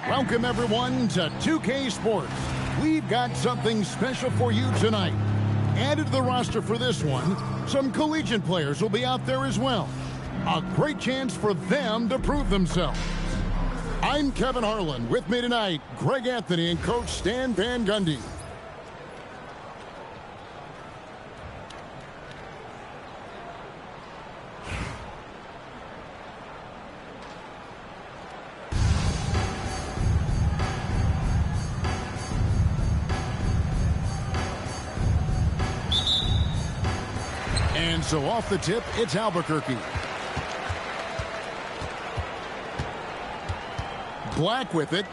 Welcome, everyone, to 2K Sports. We've got something special for you tonight. Added to the roster for this one, some collegiate players will be out there as well. A great chance for them to prove themselves. I'm Kevin Harlan. With me tonight, Greg Anthony and Coach Stan Van Gundy. And so off the tip, it's Albuquerque. Black with it.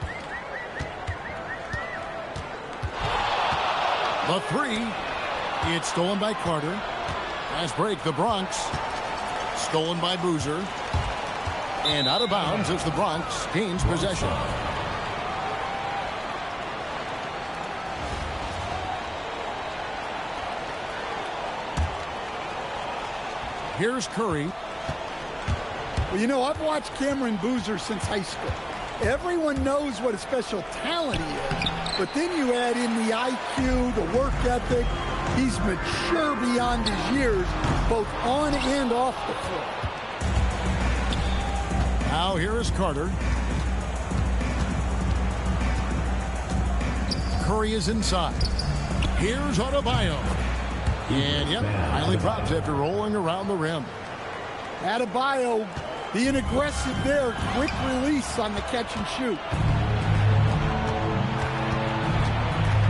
The three. It's stolen by Carter. Last break, the Bronx. Stolen by Boozer. And out of bounds as the Bronx gains possession. Here's Curry. Well, you know, I've watched Cameron Boozer since high school. Everyone knows what a special talent he is, but then you add in the IQ, the work ethic. He's mature beyond his years, both on and off the floor. Now here is Carter. Curry is inside. Here's Adebayo. And, yep, finally drops after rolling around the rim. Adebayo being aggressive there. Quick release on the catch and shoot.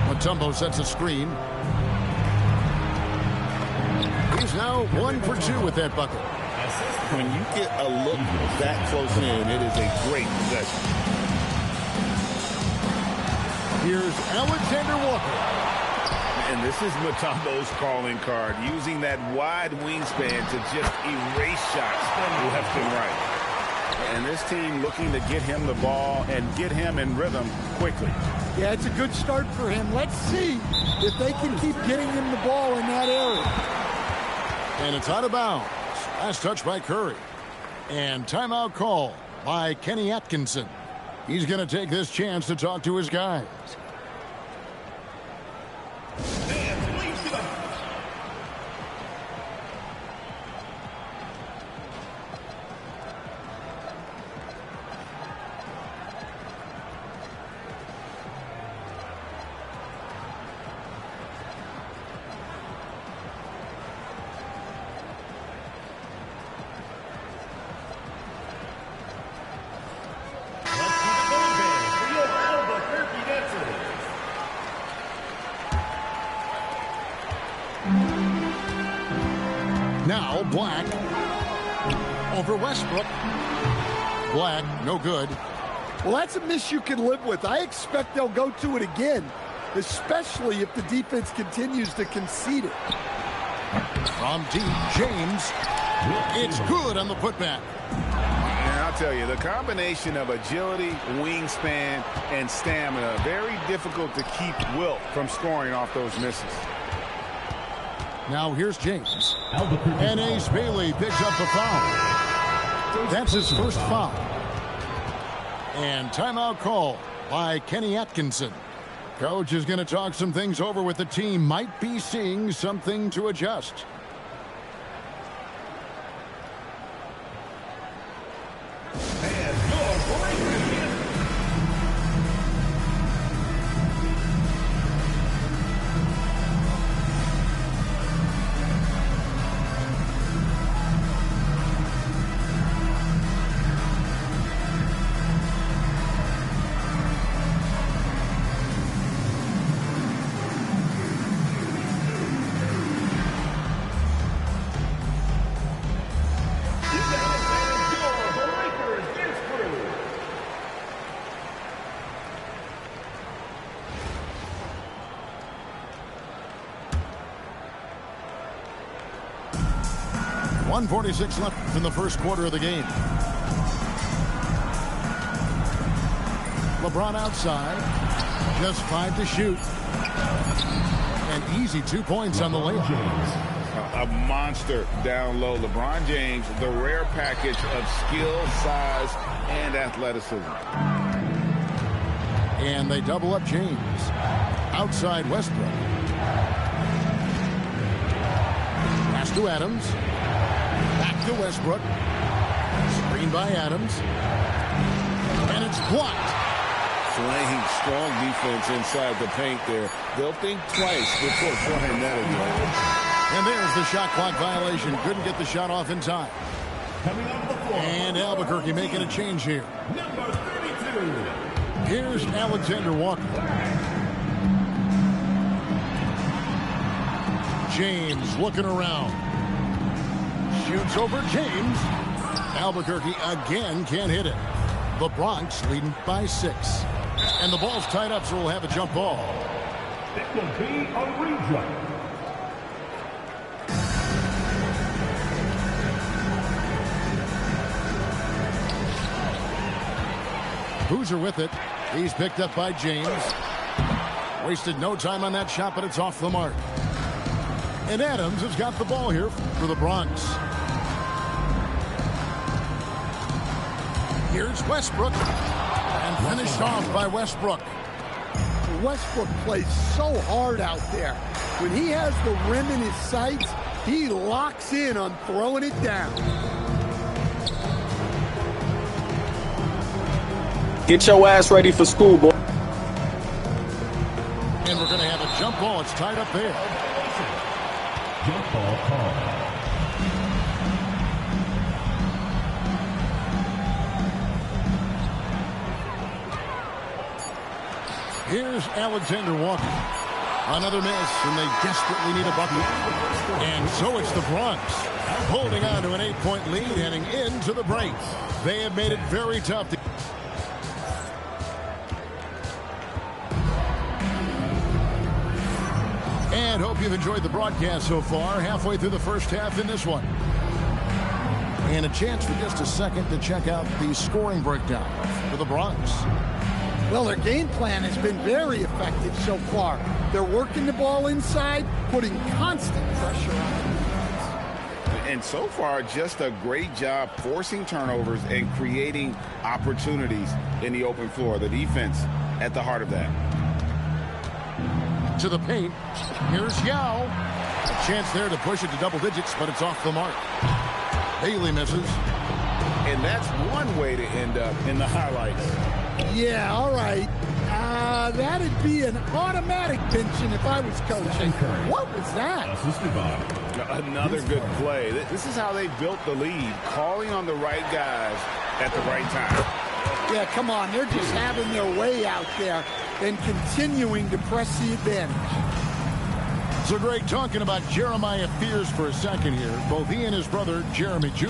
Mutombo sets a screen. He's now 1 for 2 with that bucket. When you get a look that close in, it is a great possession. Here's Alexander Walker. And this is Mutombo's calling card, using that wide wingspan to just erase shots left and right. And this team looking to get him the ball and get him in rhythm quickly. Yeah, it's a good start for him. Let's see if they can keep getting him the ball in that area. And it's out of bounds. Last touch by Curry. And timeout call by Kenny Atkinson. He's going to take this chance to talk to his guys. Now Black over Westbrook. Black, no good. Well, that's a miss you can live with. I expect they'll go to it again, especially if the defense continues to concede it. From deep, James. It's good on the putback. And I'll tell you, the combination of agility, wingspan, and stamina, very difficult to keep Wilt from scoring off those misses. Now here's James. And Ace Bailey picks up the foul. That's his first foul. And timeout call by Kenny Atkinson. Coach is going to talk some things over with the team. Might be seeing something to adjust. .146 left in the first quarter of the game. LeBron outside. Just 5 to shoot. An easy 2 points on the layup. A monster down low. LeBron James, the rare package of skill, size, and athleticism. And they double up James. Outside Westbrook. Pass to Adams. Back to Westbrook. Screen by Adams. And it's blocked. Playing strong defense inside the paint there. They'll think twice before trying that again. And there's the shot clock violation. Couldn't get the shot off in time. And Albuquerque making a change here. Number 32. Here's Alexander Walker. James looking around. Shoots over James. Albuquerque again can't hit it. The Bronx leading by 6. And the ball's tied up, so we'll have a jump ball. It will be a rejump. Boozer with it. He's picked up by James. Wasted no time on that shot, but it's off the mark. And Adams has got the ball here for the Bronx. Here's Westbrook. And finished off by Westbrook. Westbrook plays so hard out there. When he has the rim in his sights, he locks in on throwing it down. Get your ass ready for school, boy. And we're going to have a jump ball. It's tied up there. Jump ball call. Here's Alexander Walker. Another miss, and they desperately need a bucket. And so it's the Bronx holding on to an 8-point lead heading into the break. They have made it very tough to... And hope you've enjoyed the broadcast so far. Halfway through the first half in this one. And a chance for just a second to check out the scoring breakdown for the Bronx. Well, their game plan has been very effective so far. They're working the ball inside, putting constant pressure on the defense. And so far, just a great job forcing turnovers and creating opportunities in the open floor. The defense at the heart of that. To the paint. Here's Yao. A chance there to push it to double digits, but it's off the mark. Bailey misses. And that's one way to end up in the highlights. Yeah, all right. That'd be an automatic pinching if I was coaching. What was that? Assisted by Another good play. This is how they built the lead, calling on the right guys at the right time. Yeah, come on. They're just having their way out there and continuing to press the advantage. So Greg, talking about Jeremiah Fears for a second here. Both he and his brother, Jeremy Jr.,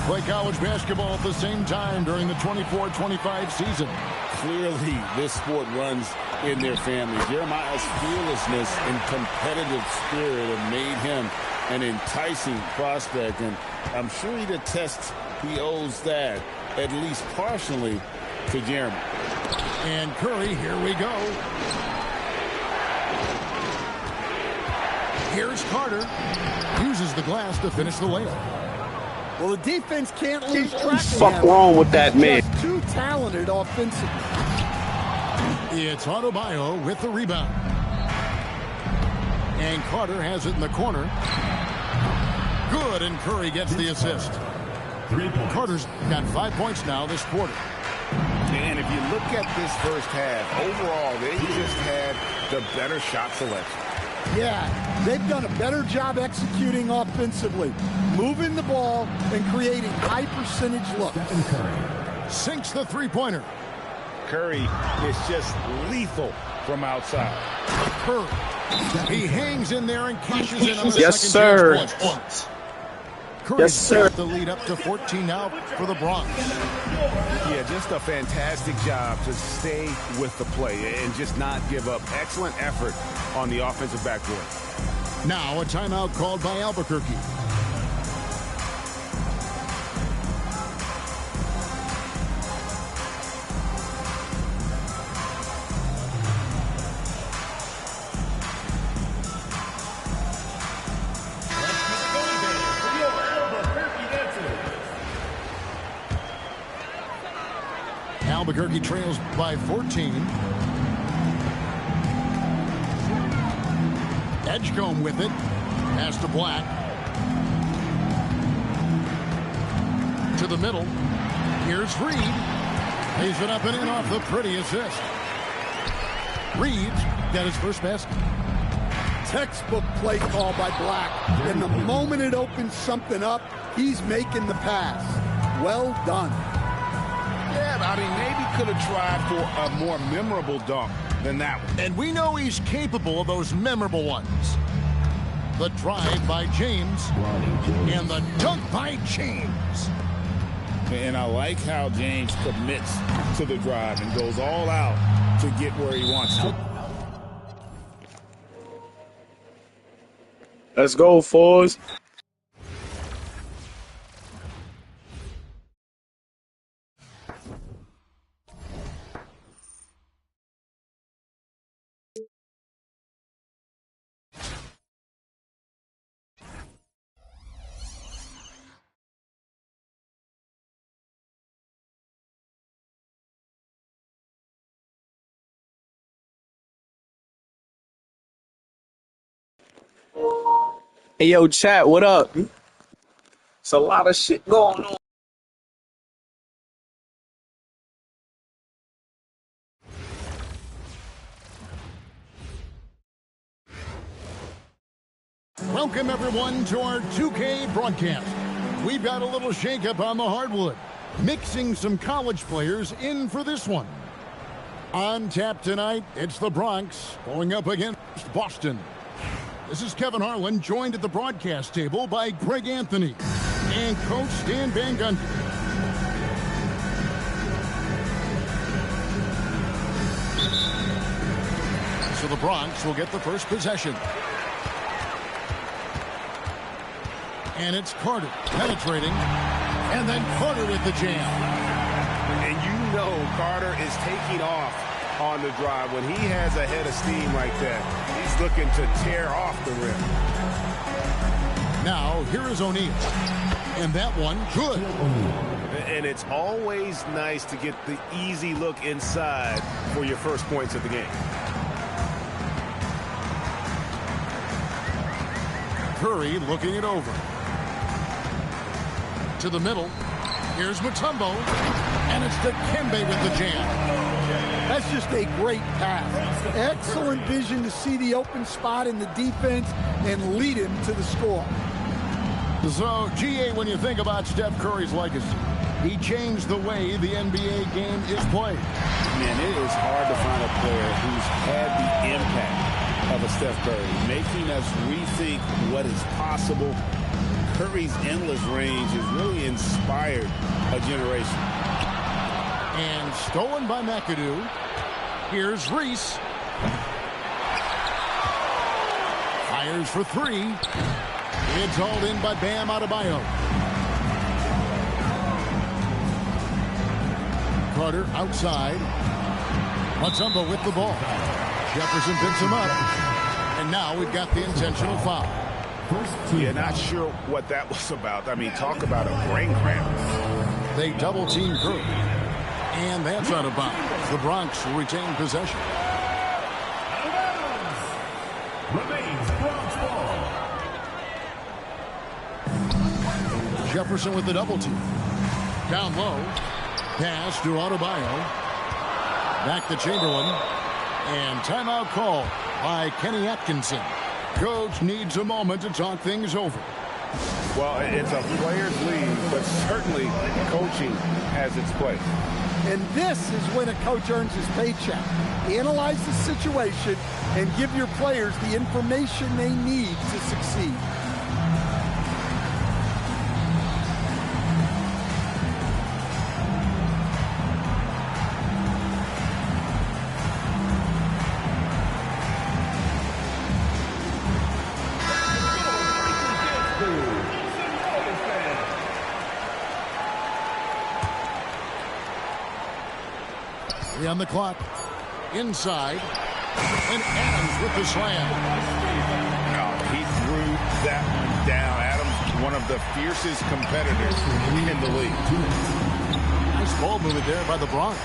play college basketball at the same time during the 24-25 season. Clearly, this sport runs in their family. Jeremiah's fearlessness and competitive spirit have made him an enticing prospect, and I'm sure he attests he owes that, at least partially, to Jeremy. And Curry, here we go. Here's Carter. Uses the glass to finish the layup. Well, the defense can't lose track of him. Fuck wrong with that man? Just too talented offensively. It's Adebayo with the rebound. And Carter has it in the corner. Good, and Curry gets the assist. 3 points. Carter's got 5 points now this quarter. And if you look at this first half, overall, they just had the better shot selection. Yeah, they've done a better job executing offensively, moving the ball and creating high percentage looks. Stephen Curry. Sinks the three-pointer. Curry is just lethal from outside. Curry. He hangs in there and cashes in on the Yes, second sir. chance points. Curry Yes, sir. the lead up to 14 now for the Bronx. Yeah, just a fantastic job to stay with the play and just not give up. Excellent effort on the offensive backboard. Now a timeout called by Albuquerque. Albuquerque trails by 14. Edgecombe with it. Pass to Black. To the middle. Here's Reed. Lays it up and in off the pretty assist. Reed's got his first basket. Textbook play call by Black. And the moment it opens something up, he's making the pass. Well done. Yeah, I mean, maybe could have tried for a more memorable dunk than that one. And we know he's capable of those memorable ones. The drive by James. And the dunk by James. And I like how James commits to the drive and goes all out to get where he wants to. Let's go, fours. Hey, yo, chat, what up? It's a lot of shit going on. Welcome, everyone, to our 2K broadcast. We've got a little shakeup on the hardwood, mixing some college players in for this one. On tap tonight, it's the Bronx going up against Boston. This is Kevin Harlan, joined at the broadcast table by Greg Anthony and Coach Stan Van Gundy. So the Bronx will get the first possession. And it's Carter penetrating, and then Carter with the jam. And you know Carter is taking off on the drive. When he has a head of steam like that, he's looking to tear off the rim. Now, here is O'Neal. And that one, good. And it's always nice to get the easy look inside for your first points of the game. Curry looking it over. To the middle. Here's Mutombo. And it's Dikembe with the jam. That's just a great pass. Excellent vision to see the open spot in the defense and lead him to the score. So, GA, when you think about Steph Curry's legacy, he changed the way the NBA game is played. Man, it is hard to find a player who's had the impact of a Steph Curry, making us rethink what is possible. Curry's endless range has really inspired a generation. And stolen by McAdoo. Here's Reese. Fires for three. It's hauled in by Bam Adebayo. Carter outside. Mutombo with the ball. Jefferson picks him up. And now we've got the intentional foul. Yeah, not sure what that was about. I mean, talk about a brain cramp. They double team Curry. And that's out of bounds. The Bronx will retain possession. Remains Bronx ball. Jefferson with the double team. Down low. Pass to Adebayo. Back to Chamberlain. And timeout call by Kenny Atkinson. Coach needs a moment to talk things over. Well, it's a player's league, but certainly coaching has its place. And this is when a coach earns his paycheck. Analyze the situation and give your players the information they need to succeed. On the clock, inside, and Adams with the slam. Oh, he threw that one down. Adams, one of the fiercest competitors in the league. Nice ball movement there by the Bronx.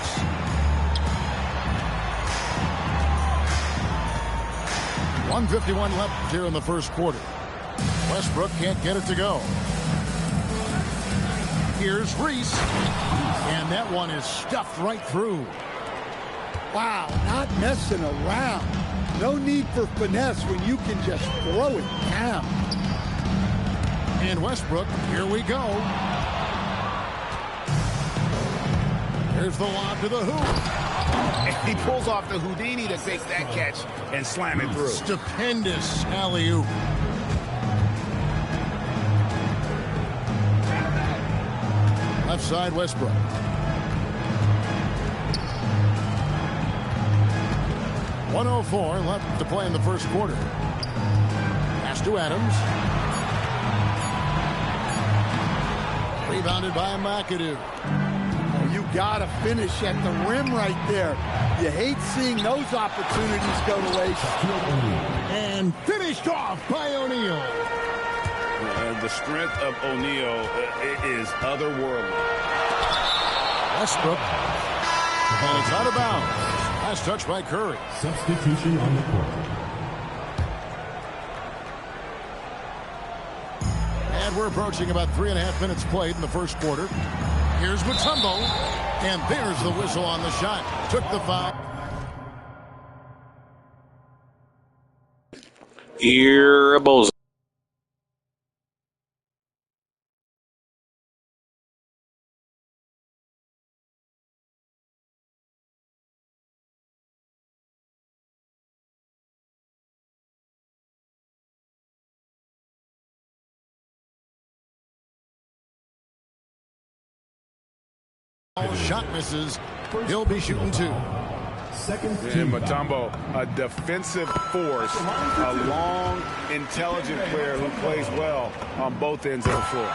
.151 left here in the first quarter. Westbrook can't get it to go. Here's Reese. And that one is stuffed right through. Wow, not messing around. No need for finesse when you can just throw it down. And Westbrook, here we go. Here's the lob to the hoop. And he pulls off the Houdini to take that catch and slam it through. Stupendous alley-oop. Left side, Westbrook. .104 left to play in the first quarter. Pass to Adams. Rebounded by McAdoo. Oh, you gotta finish at the rim right there. You hate seeing those opportunities go to waste. And finished off by O'Neal. The strength of O'Neal is otherworldly. Westbrook. And it's out of bounds. Last touch by Curry. Substitution on the court. And we're approaching about 3.5 minutes played in the first quarter. Here's Mutombo. And there's the whistle on the shot. Took the foul. You're a bozo. Shot misses. He'll be shooting two. And Mutombo, a defensive force, a long, intelligent player who plays well on both ends of the floor.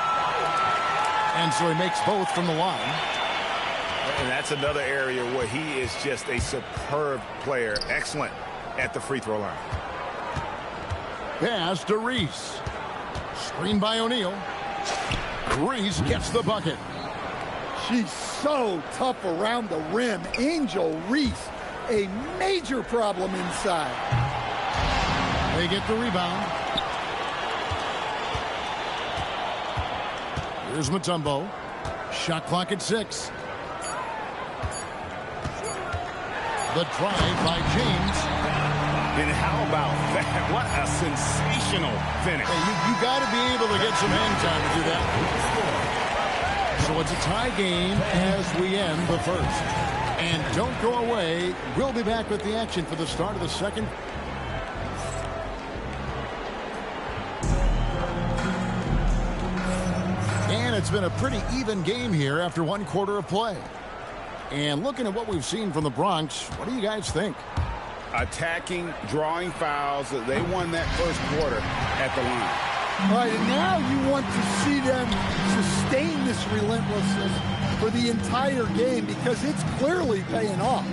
And so he makes both from the line. And that's another area where he is just a superb player. Excellent at the free throw line. Pass to Reese. Screen by O'Neal. Reese gets the bucket. She's so tough around the rim. Angel Reese, a major problem inside. They get the rebound. Here's Mutombo. Shot clock at 6. The drive by James. And how about that? What a sensational finish. Hey, you got to be able to get some hang time to do that. So it's a tie game as we end the first. And don't go away. We'll be back with the action for the start of the second. And it's been a pretty even game here after one quarter of play. And looking at what we've seen from the Bronx, what do you guys think? Attacking, drawing fouls. They won that first quarter at the line. All right, and now you want to see them sustain this relentlessness for the entire game because it's clearly paying off.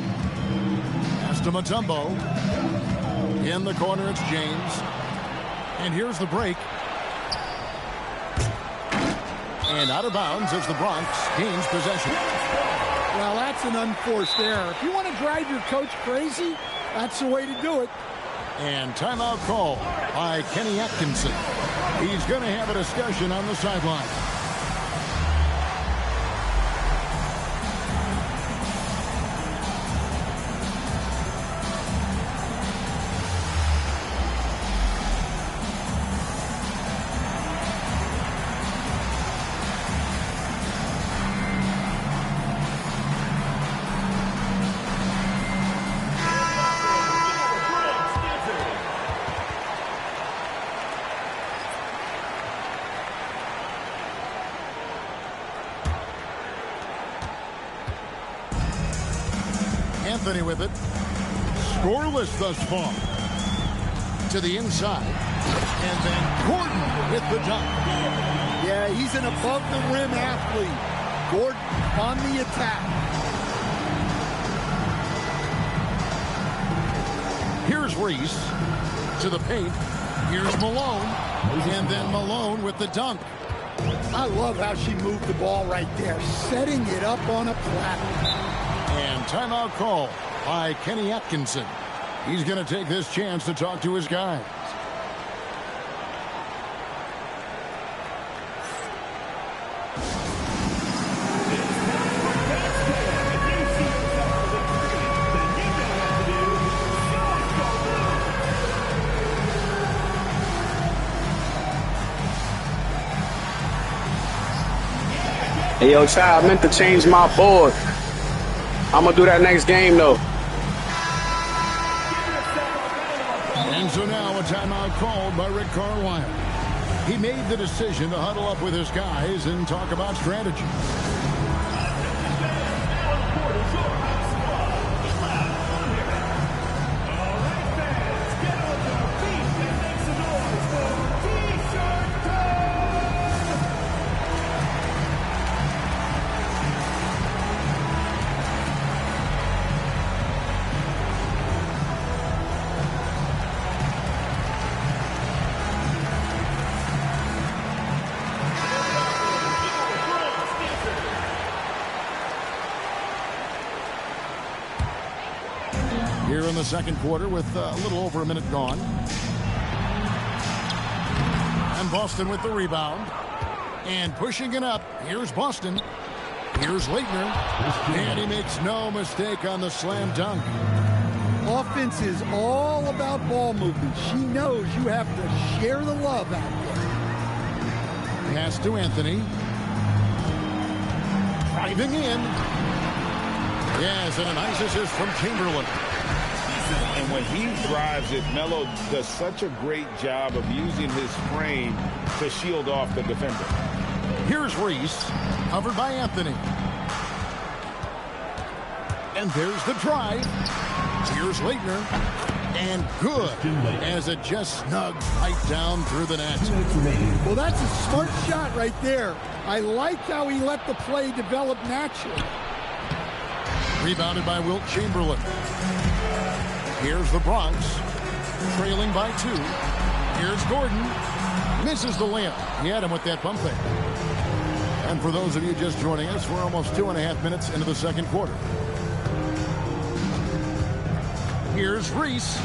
Pass to Mutombo. In the corner, it's James. And here's the break. And out of bounds as the Bronx gains possession. Well, that's an unforced error. If you want to drive your coach crazy, that's the way to do it. And timeout call by Kenny Atkinson. He's going to have a discussion on the sideline. Anthony with it. Scoreless thus far. To the inside. And then Gordon with the dunk. Yeah, he's an above-the-rim athlete. Gordon on the attack. Here's Reese to the paint. Here's Malone. And then Malone with the dunk. I love how she moved the ball right there, setting it up on a platter. And timeout call by Kenny Atkinson. He's going to take this chance to talk to his guys. Hey, yo, child, I meant to change my board. I'm going to do that next game, though. And so now a timeout called by Rick Carlisle. He made the decision to huddle up with his guys and talk about strategy. Here in the second quarter with a little over a minute gone. And Boston with the rebound. And pushing it up. Here's Boston. Here's Leitner. And he makes no mistake on the slam dunk. Offense is all about ball movement. She knows you have to share the love out there. Pass to Anthony. Driving in. Yes, and a nice assist from Chamberlain. And when he drives it, Melo does such a great job of using his frame to shield off the defender. Here's Reese, covered by Anthony. And there's the drive. Here's Leitner. And good, as it just snugs right down through the net. Well, that's a smart shot right there. I like how he let the play develop naturally. Rebounded by Wilt Chamberlain. Here's the Bronx, trailing by 2. Here's Gordon. Misses the layup. He had him with that pump fake. And for those of you just joining us, we're almost 2.5 minutes into the second quarter. Here's Reese.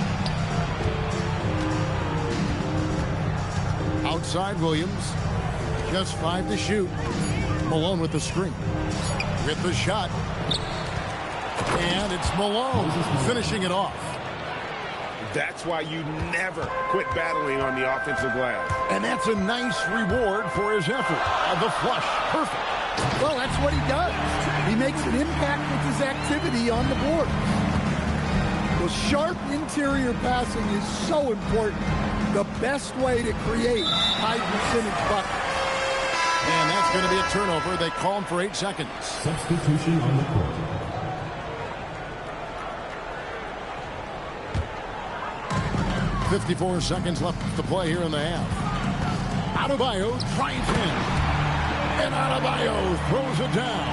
Outside Williams. Just 5 to shoot. Malone with the screen. With the shot. And it's Malone finishing it off. That's why you never quit battling on the offensive glass. And that's a nice reward for his effort. The flush. Perfect. Well, that's what he does. He makes an impact with his activity on the board. Well, sharp interior passing is so important. The best way to create high percentage buckets. And that's going to be a turnover. They call him for 8 seconds. Substitution on the court. 54 seconds left to play here in the half. Adebayo drives in. And Adebayo throws it down.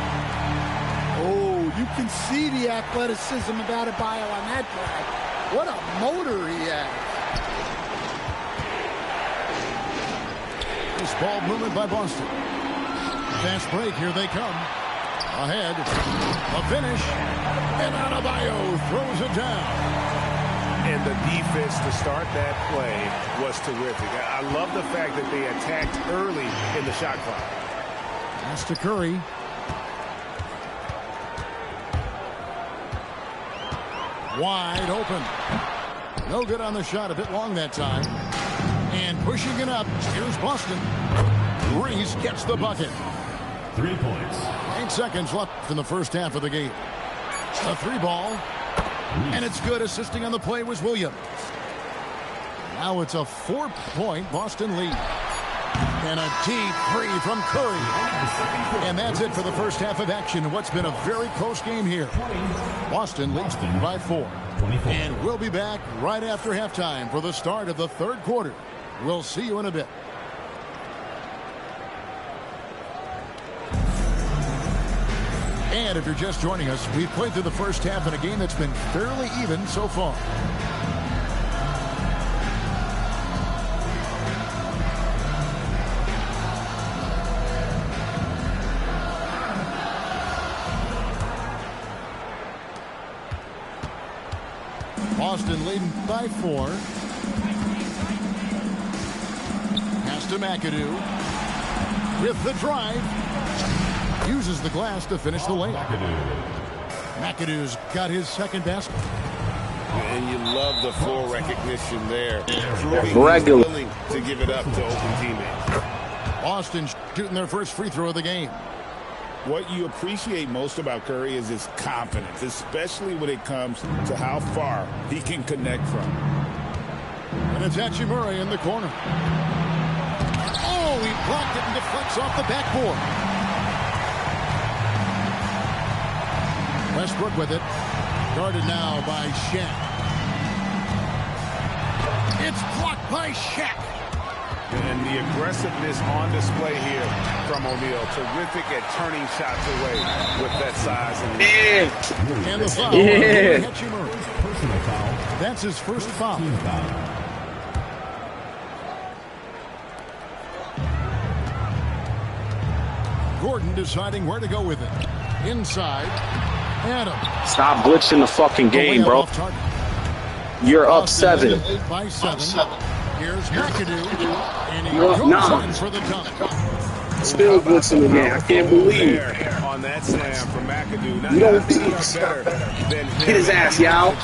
Oh, you can see the athleticism of Adebayo on that drive. What a motor he has. This ball movement by Boston. Fast break, here they come. Ahead. A finish. And Adebayo throws it down. And the defense to start that play was terrific. I love the fact that they attacked early in the shot clock. Pass to Curry. Wide open. No good on the shot. A bit long that time. And pushing it up. Here's Boston. Reese gets the bucket. 3 points. 8 seconds left in the first half of the game. A 3 ball. And it's good. Assisting on the play was Williams. Now it's a 4-point Boston lead. And a deep 3 from Curry. And that's it for the first half of action. What's been a very close game here. Boston leads by 4. And we'll be back right after halftime for the start of the third quarter. We'll see you in a bit. And if you're just joining us, we've played through the first half in a game that's been fairly even so far. Boston leading by 4. Pass to McAdoo. With the drive. Uses the glass to finish the layup. McAdoo's got his second basket. And you love the floor recognition there. Regular. Willing to give it up to open teammates. Boston shooting their first free throw of the game. What you appreciate most about Curry is his confidence, especially when it comes to how far he can connect from. And it's Hachimura in the corner. Oh, he blocked it and deflects off the backboard. Westbrook with it. Guarded now by Shaq. It's blocked by Shaq. And the aggressiveness on display here from O'Neal. Terrific at turning shots away with that size. And the foul. Personal foul. That's his first foul. Team foul. Gordon deciding where to go with it. Inside. Adams. Stop glitching the fucking game, bro. You're up 7. 8 by 7. Here's McAdoo. And he You're goes up 9. in for the dunk. Still glitching the game. I can't believe. On that slam from McAdoo. You don't think Get his ass, y'all.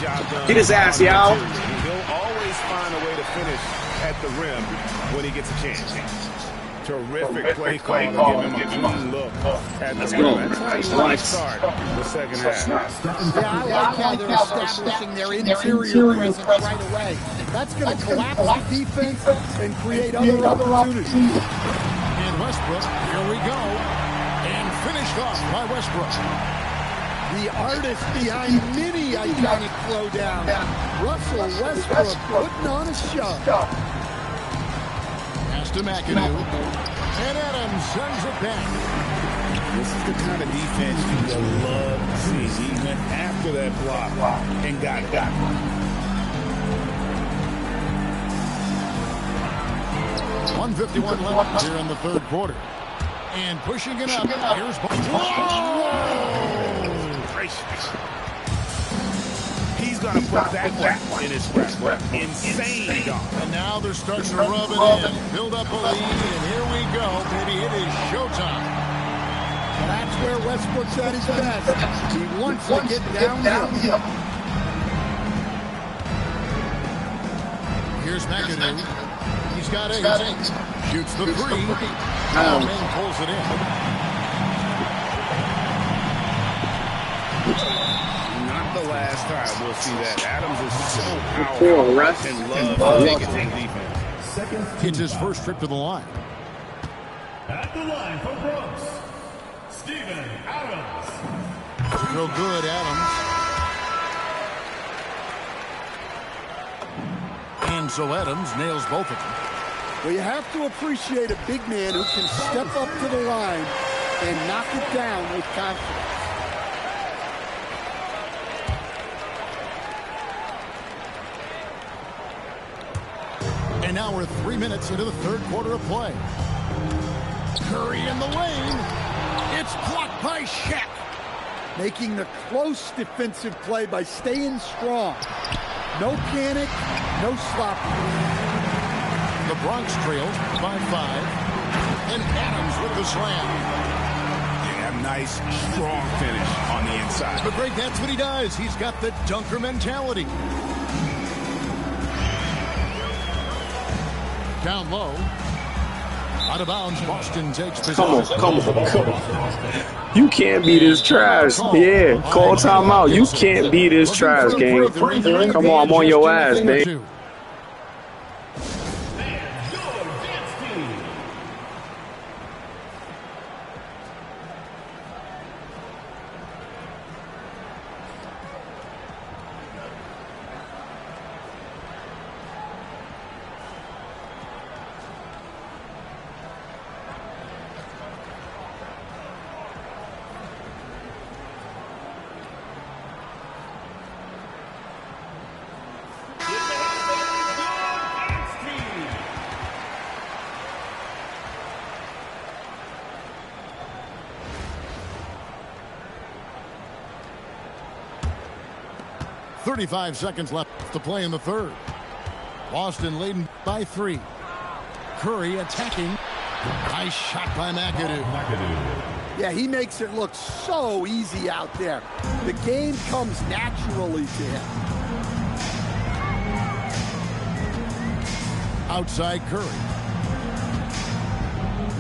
Get his ass, y'all. He'll always find a way to finish at the rim when he gets a chance. Terrific play call to give him a clean look at the rim. That's how you want to start the second half. Yeah, I like how they're establishing their interior presence right away. That's going to collapse the defense and create other opportunities. And Westbrook, here we go. And finished off by Westbrook. The artist behind many iconic throwdowns, Russell Westbrook putting on a show. Pass to McAdoo. And Adams sends it back. This is the kind of defense you love to see. He went after that block and got it. 1:51 left here in the third quarter. And pushing it up. Here's He's going to put that one in his grasp. Insane dunk. And now they're starting to rub it in. Build up a lead, and here we go. Baby, it is showtime. That's where Westbrook's at his best. He wants to get downhill. Here's McAdoo. He's got 8. Shoots the 3. Now Maine pulls it in. Not the last time we'll see that. Adams is so powerful and loves taking defense. It's his first trip to the line. At the line for Brooks, Steven Adams. Real good, Adams. And so Adams nails both of them. Well, you have to appreciate a big man who can step up to the line and knock it down with confidence. And now we're 3 minutes into the third quarter of play. Curry in the lane. It's blocked by Shaq. Making the close defensive play by staying strong. No panic, no sloppy. The Bronx trailed by 5. And Adams with the slam. Yeah, nice, strong finish on the inside. But Greg, that's what he does. He's got the dunker mentality. Down low. Out of bounds, Boston takes possession. Come on. You can't beat this trash. Yeah, call timeout. You can't beat this trash, gang. Come on, I'm on your ass, man. 35 seconds left to play in the third. Boston leading by 3. Curry attacking. Nice shot by McAdoo. Yeah, he makes it look so easy out there. The game comes naturally to him. Outside Curry.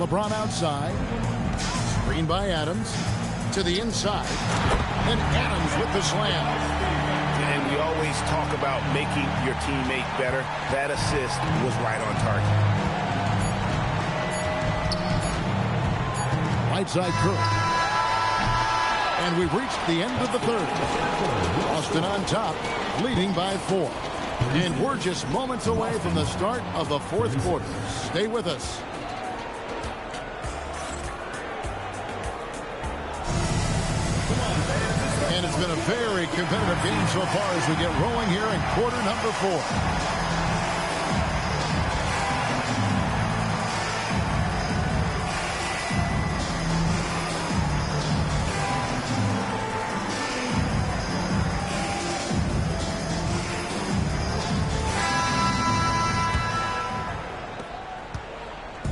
LeBron outside. Screen by Adams. To the inside. And Adams with the slam. And we always talk about making your teammate better. That assist was right on target. Right side Curry. And we've reached the end of the third. Boston on top, leading by 4. And we're just moments away from the start of the fourth quarter. Stay with us. And it's been a very competitive game so far as we get rolling here in quarter number 4.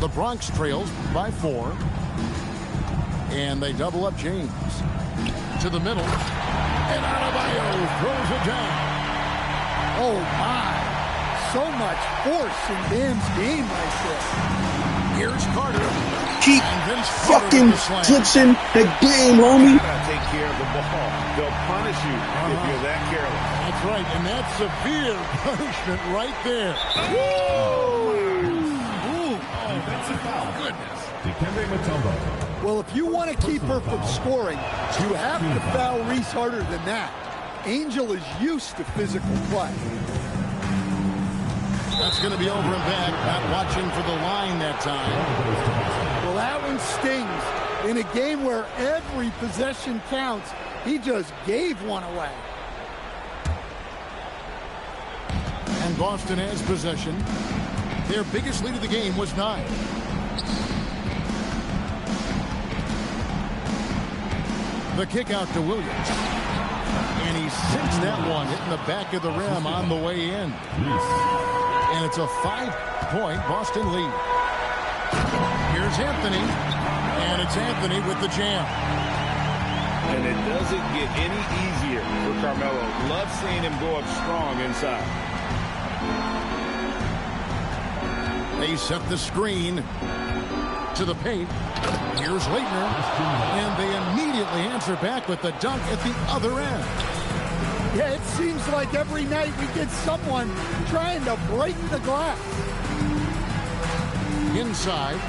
The Bronx trails by 4. And they double up James. To the middle. And Adebayo throws it down. Oh, my. So much force in Bam's game right there. Here's Carter. Keep fucking glitching the game, homie. You gotta take care of the ball. They'll punish you if you're that careless. That's right, and that's severe punishment right there. Defensive foul. Goodness. Dikembe Mutombo. Well, if you want to keep her from scoring, you have to foul Reese harder than that. Angel is used to physical play. That's going to be over and back. Not watching for the line that time. Well, that one stings. In a game where every possession counts, he just gave one away. And Boston has possession. Their biggest lead of the game was 9. The kick out to Williams. And he sinks that one, hitting the back of the rim on the way in. And it's a 5-point Boston lead. Here's Anthony. And it's Anthony with the jam. And it doesn't get any easier for Carmelo. Love seeing him go up strong inside. They set the screen to the paint. Here's Leitner. And they immediately answer back with the dunk at the other end. Yeah, it seems like every night we get someone trying to break the glass. Inside.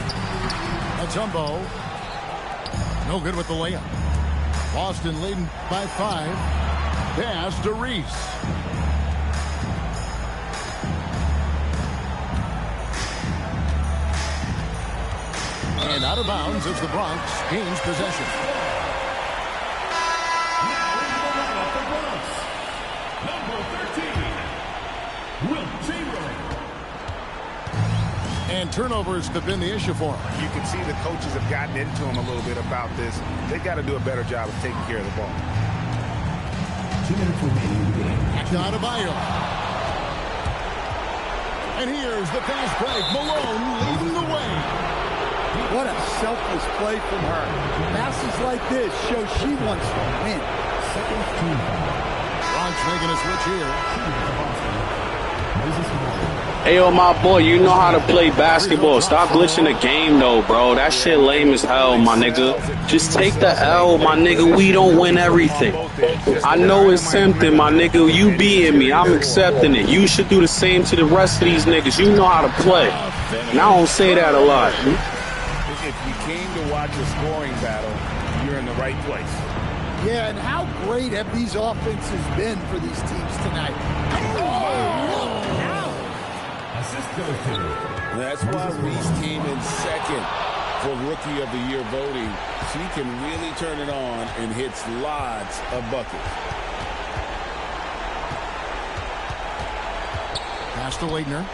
Mutombo. No good with the layup. Boston leading by 5. Pass to Reese. And out of bounds as the Bronx gains possession. And turnovers have been the issue for him. You can see the coaches have gotten into him a little bit about this. They've got to do a better job of taking care of the ball. 2 minutes remaining in the game. Adebayo. And here's the fast break. Malone leading the way. What a selfless play from her. Passes like this show she wants to win. Bronx making a switch here. Hey, yo, my boy, you know how to play basketball. Stop glitching the game, though, bro. That shit lame as hell, my nigga. Just take the L, my nigga. We don't win everything. I know it's tempting, my nigga. You beating me. I'm accepting it. You should do the same to the rest of these niggas. You know how to play. And I don't say that a lot. If you came to watch a scoring battle, you're in the right place. Yeah, and how great have these offenses been for these teams tonight? Assist goes to. That's why Reese came in second for Rookie of the Year voting. She can really turn it on and hits lots of buckets. Pass to Leitner.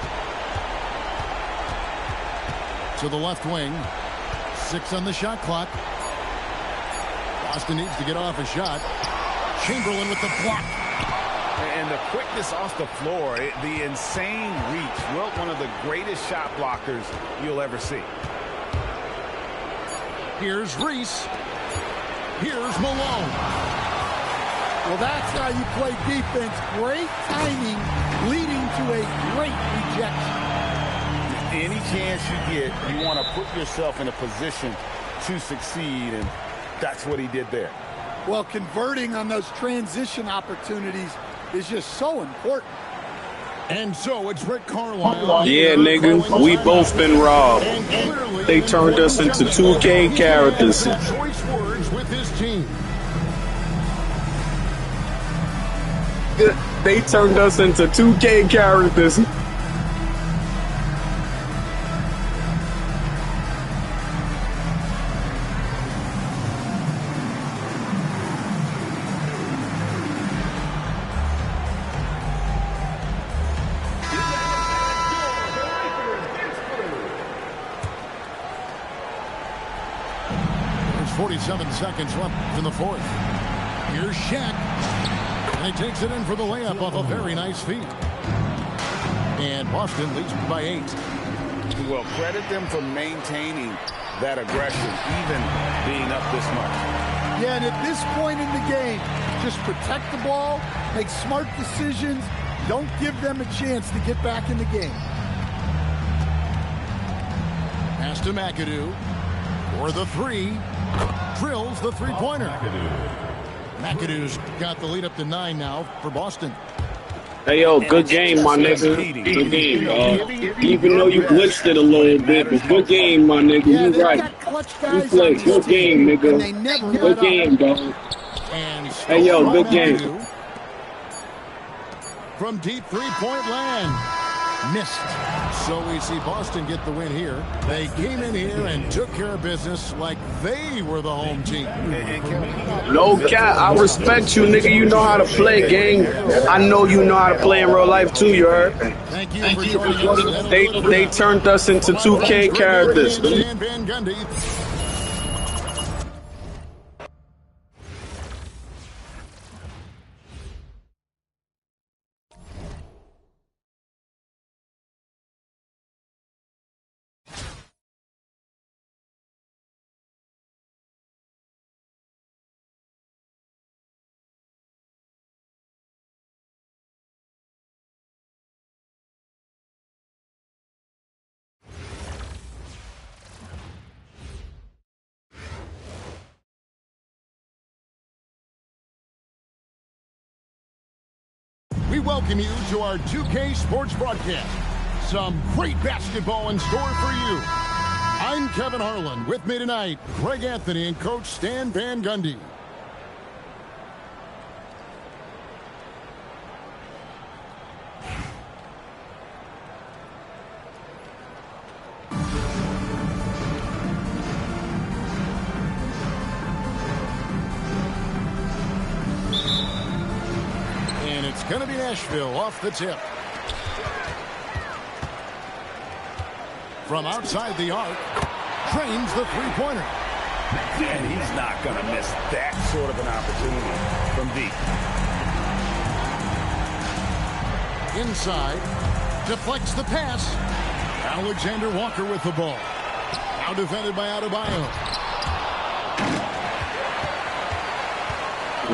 To the left wing. 6 on the shot clock. Boston needs to get off a shot. Chamberlain with the block. And the quickness off the floor, the insane reach. Wilt, one of the greatest shot blockers you'll ever see. Here's Reese. Here's Malone. Well, that's how you play defense. Great timing, leading to a great rejection. Any chance you get, you want to put yourself in a position to succeed, and that's what he did there. Well, converting on those transition opportunities is just so important. And so it's Rick Carlisle. Yeah, nigga, we both been robbed. They turned us into 2K characters. Choice words with his team. They turned us into 2K characters. There's 47 seconds left in the fourth. Here's Shaq. And he takes it in for the layup off a very nice feed. And Boston leads by 8. Well, credit them for maintaining that aggression, even being up this much. Yeah, and at this point in the game, just protect the ball, make smart decisions, don't give them a chance to get back in the game. Pass to McAdoo for the three. Drills the three-pointer. McAdoo's got the lead up to 9 now for Boston. Hey, yo, good game, my nigga. Good game, even though you glitched it a little bit, but good game, my nigga. Yeah, You right. You played. Good game, nigga. Good game, dog. Hey, yo, good game. From deep three-point land. Missed. So we see Boston get the win here. They came in here and took care of business like they were the home team. No cat, I respect you, nigga. You know how to play, gang. I know you know how to play in real life, too, you heard? Thank you for joining us. They turned us into 2K characters. Dan Van Gundy. We welcome you to our 2K Sports broadcast. Some great basketball in store for you. I'm Kevin Harlan. With me tonight, Greg Anthony and Coach Stan Van Gundy. Going to be Nashville off the tip. From outside the arc, trains the three-pointer. And he's not going to miss that sort of an opportunity from deep. Inside, deflects the pass. Alexander Walker with the ball. Now defended by Adebayo.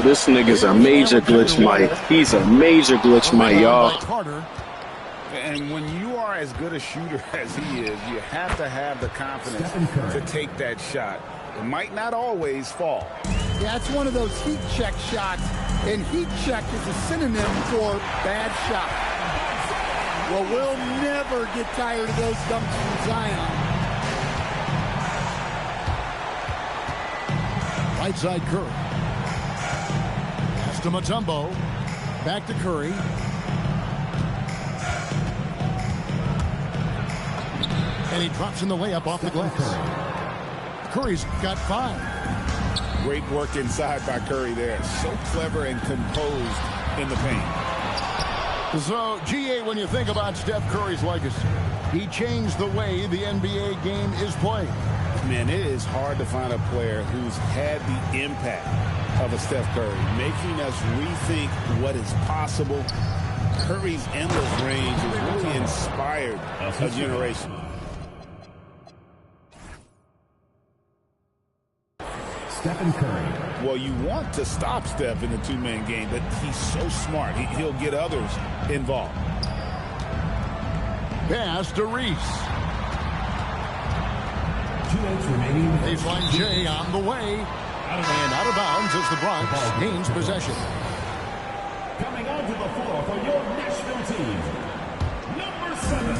This nigga's a major glitch, Mike. He's a major glitch, Mike, y'all. And when you are as good a shooter as he is, you have to have the confidence to take that shot. It might not always fall. Yeah, it's one of those heat check shots, and heat check is a synonym for bad shot. Well, we'll never get tired of those dunks from Zion. Right side Curry. Pass to Mutombo. Back to Curry. And he drops in the layup off the glass. Curry's got 5. Great work inside by Curry there. So clever and composed in the paint. So, GA, when you think about Steph Curry's legacy, he changed the way the NBA game is played. Man, it is hard to find a player who's had the impact of a Steph Curry, making us rethink what is possible. Curry's endless range has really inspired a generation. Stephen Curry. Well, you want to stop Steph in the two-man game, but he's so smart. He'll get others involved. Pass to Reese. 2 minutes remaining. Baseline J on the way. And out of bounds as the Bronx gains possession. Coming onto the floor for your Nashville team, number 7,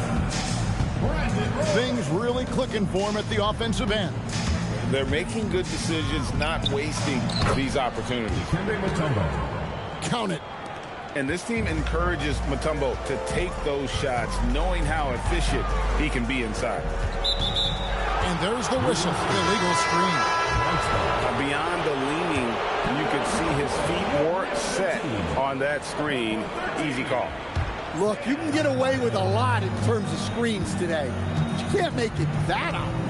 Brandon Roy. Things really clicking for him at the offensive end. They're making good decisions, not wasting these opportunities. Dikembe Mutombo. Count it. And this team encourages Mutombo to take those shots, knowing how efficient he can be inside. And there's the whistle, illegal screen. Beyond the leaning, you could see his feet more set on that screen. Easy call. Look, you can get away with a lot in terms of screens today. But you can't make it that obvious.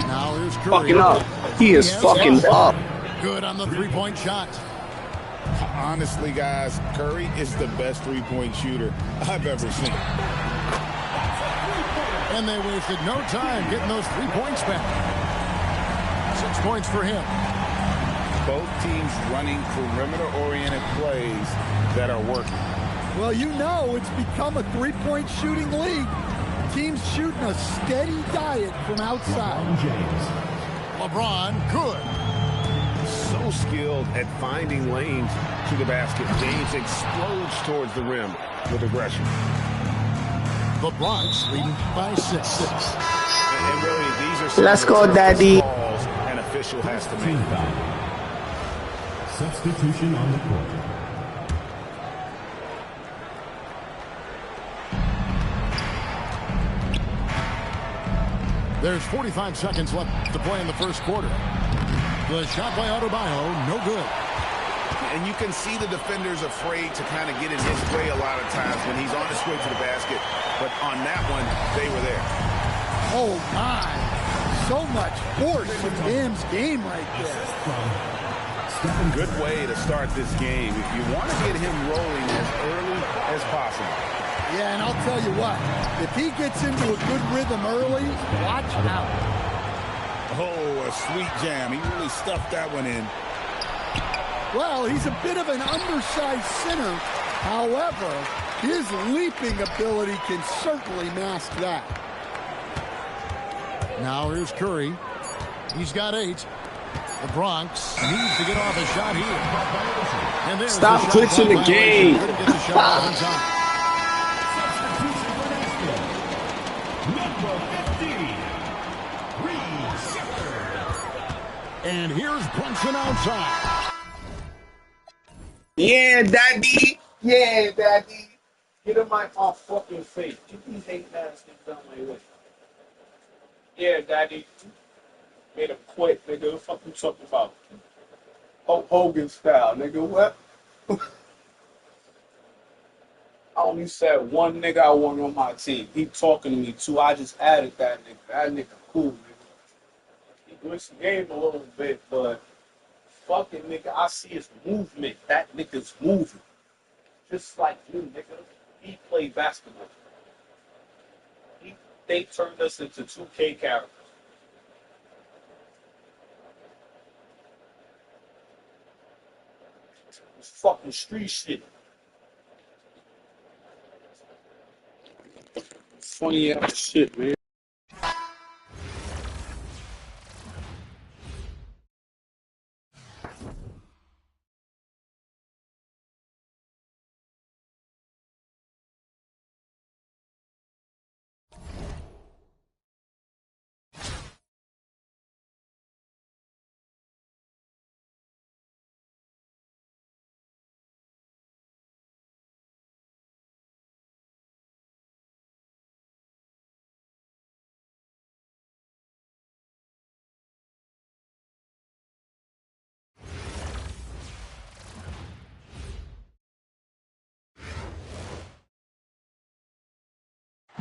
Now here's Curry. Fucking up. He is fucking up. Good on the three-point shot. Honestly, guys, Curry is the best three-point shooter I've ever seen. And they wasted no time getting those 3 points back. 6 points for him. Both teams running perimeter-oriented plays that are working. Well, you know it's become a three-point shooting league. Teams shooting a steady diet from outside. LeBron James. LeBron, good. So skilled at finding lanes to the basket. James explodes towards the rim with aggression. The Bronx leading by 6. And really, these are some Let's of go, the Daddy. calls an official has to Team make. foul. Substitution on the court. There's 45 seconds left to play in the first quarter. The shot by Adebayo, no good. And you can see the defenders afraid to kind of get in his way a lot of times when he's on his way to the basket. But on that one, they were there. Oh, my. So much force in Bam's game right there. Good way to start this game. If you want to get him rolling as early as possible. Yeah, and I'll tell you what. If he gets into a good rhythm early, watch out. Oh, a sweet jam. He really stuffed that one in. Well, he's a bit of an undersized center. However, his leaping ability can certainly mask that. Now here's Curry. He's got 8. The Bronx needs to get off a shot here. And there's Stop the shot glitching clock the game. violation. Couldn't get the shot off in time. And here's Brunson outside. Yeah, Daddy. Yeah, Daddy. Get him my fucking face. Get these hate ass things out my way. Yeah, Daddy. Made him quit, nigga. What the fuck you talking about? Hulk Hogan style, nigga. What? I only said one nigga I want on my team. He talking to me too. I just added that nigga. That nigga cool, nigga. He glitched the game a little bit, but fucking nigga, I see his movement. That nigga's moving. Just like you, nigga. He played basketball. They turned us into 2K characters. It's fucking street shit. Funny ass shit, man.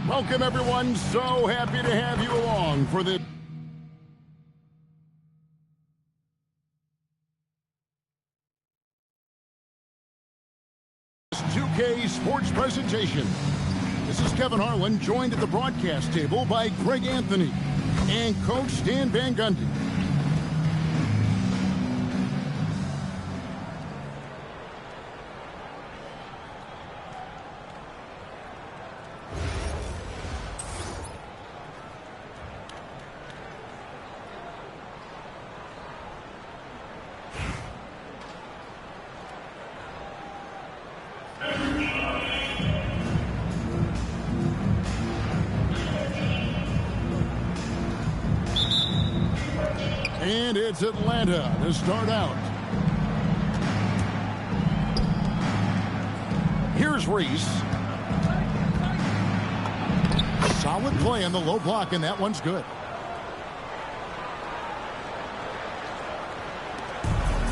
Welcome, everyone. So happy to have you along for the 2K Sports presentation. This is Kevin Harlan, joined at the broadcast table by Greg Anthony and Coach Stan Van Gundy. And it's Atlanta to start out. Here's Reese. Solid play on the low block, and that one's good.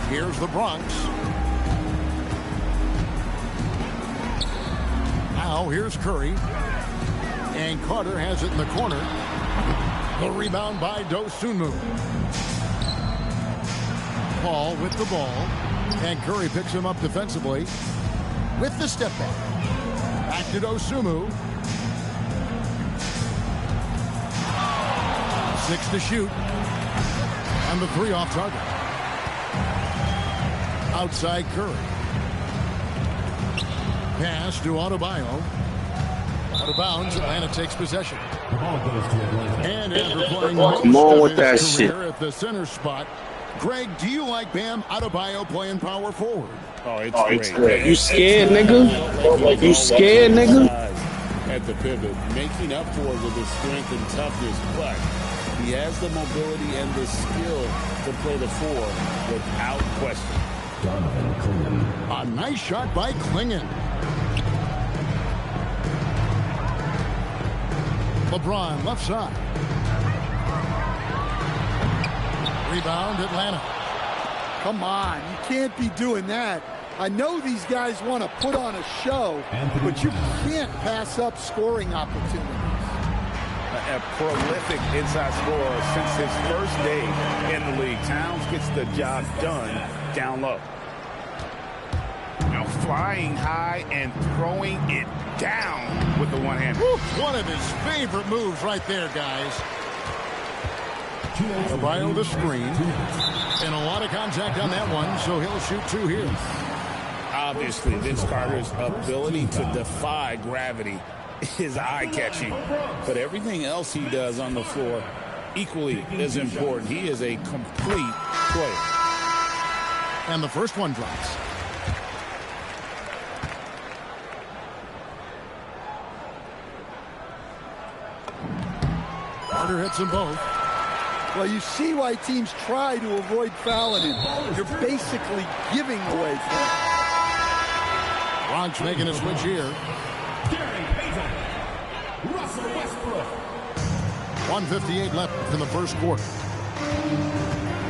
Here's the Bronx. Now here's Curry. And Carter has it in the corner. The rebound by Dosunmu. Paul with the ball, and Curry picks him up defensively with the step back. Back to Dosunmu. 6 to shoot, and the 3 off target. Outside Curry. Pass to Adebayo. Out of bounds, Atlanta takes possession. And after playing most of his career at the center spot, Greg, do you like Bam Adebayo playing power forward? Oh, it's great. You scared, nigga? You scared, nigga? At the pivot, making up for it with his strength and toughness, but he has the mobility and the skill to play the 4 without question. A nice shot by Klingon. LeBron left side. Rebound, Atlanta. Come on, you can't be doing that. I know these guys want to put on a show, but you can't pass up scoring opportunities. A prolific inside scorer since his first day in the league. Towns gets the job done down low. Now flying high and throwing it down with the one hand. One of his favorite moves right there, guys. Adebayo the screen. And a lot of contact on that one, so he'll shoot 2 here. Obviously, Vince Carter's ability to defy gravity is eye-catching. But everything else he does on the floor equally is important. He is a complete player. And the first one drops. Carter hits them both. Well, you see why teams try to avoid fouling him. You're basically giving away fouls. Bronx making a switch here. 1:58 left in the first quarter.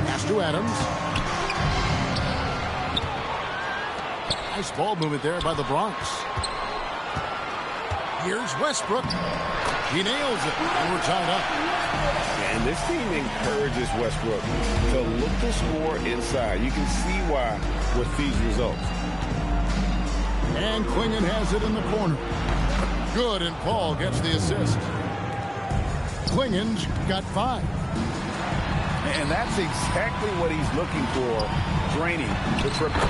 Pass to Adams. Nice ball movement there by the Bronx. Here's Westbrook. He nails it, and we're tied up. And this team encourages Westbrook to look to score inside. You can see why with these results. And Klingon has it in the corner. Good, and Paul gets the assist. Klingon's got 5. And that's exactly what he's looking for, draining the triple.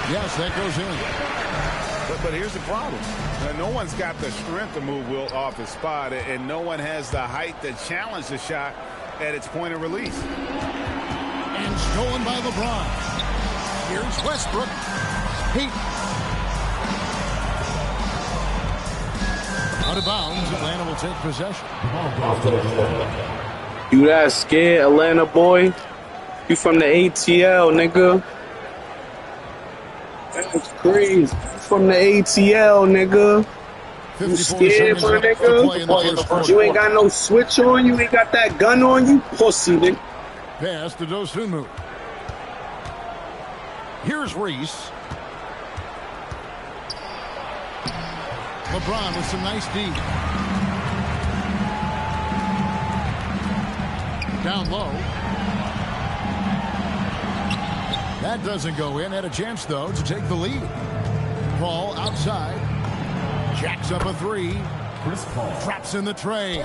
Yes, that goes in. But here's the problem. No one's got the strength to move Wilt off his spot, and no one has the height to challenge the shot at its point of release. And stolen by LeBron. Here's Westbrook. Heat. Out of bounds, Atlanta will take possession. You that scared, Atlanta boy? You from the ATL, nigga. That's crazy. From the ATL, nigga. You scared, my nigga? You ain't got no switch on? You ain't got that gun on you? Pussy, nigga. Pass to Dosunmu. Here's Reese. LeBron with some nice D. Down low. That doesn't go in. Had a chance, though, to take the lead. Paul outside. Jacks up a three. Chris Paul. Drops in the tray.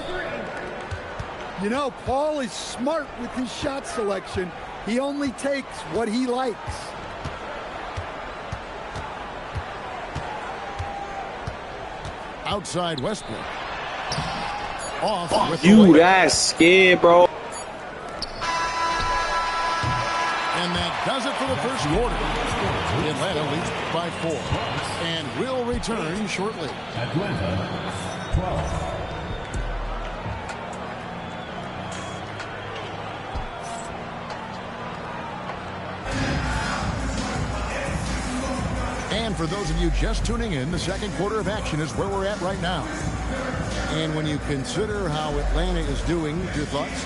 You know, Paul is smart with his shot selection. He only takes what he likes. Outside Westbrook. Off with You that scared, bro. And that does it for the first quarter. Atlanta leads by 4. And will return shortly. Atlanta 12. And for those of you just tuning in, the second quarter of action is where we're at right now. And when you consider how Atlanta is doing, your thoughts?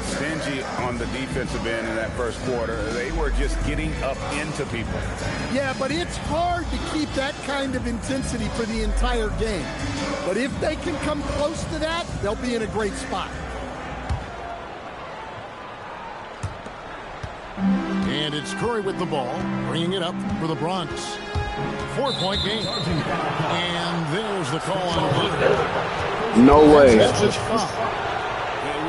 Stingy on the defensive end in that first quarter. They were just getting up into people. Yeah, but it's hard to keep that kind of intensity for the entire game. But if they can come close to that, they'll be in a great spot. And it's Curry with the ball, bringing it up for the Bronx. 4-point game. And there's the call on Curry. No way. That's his foul.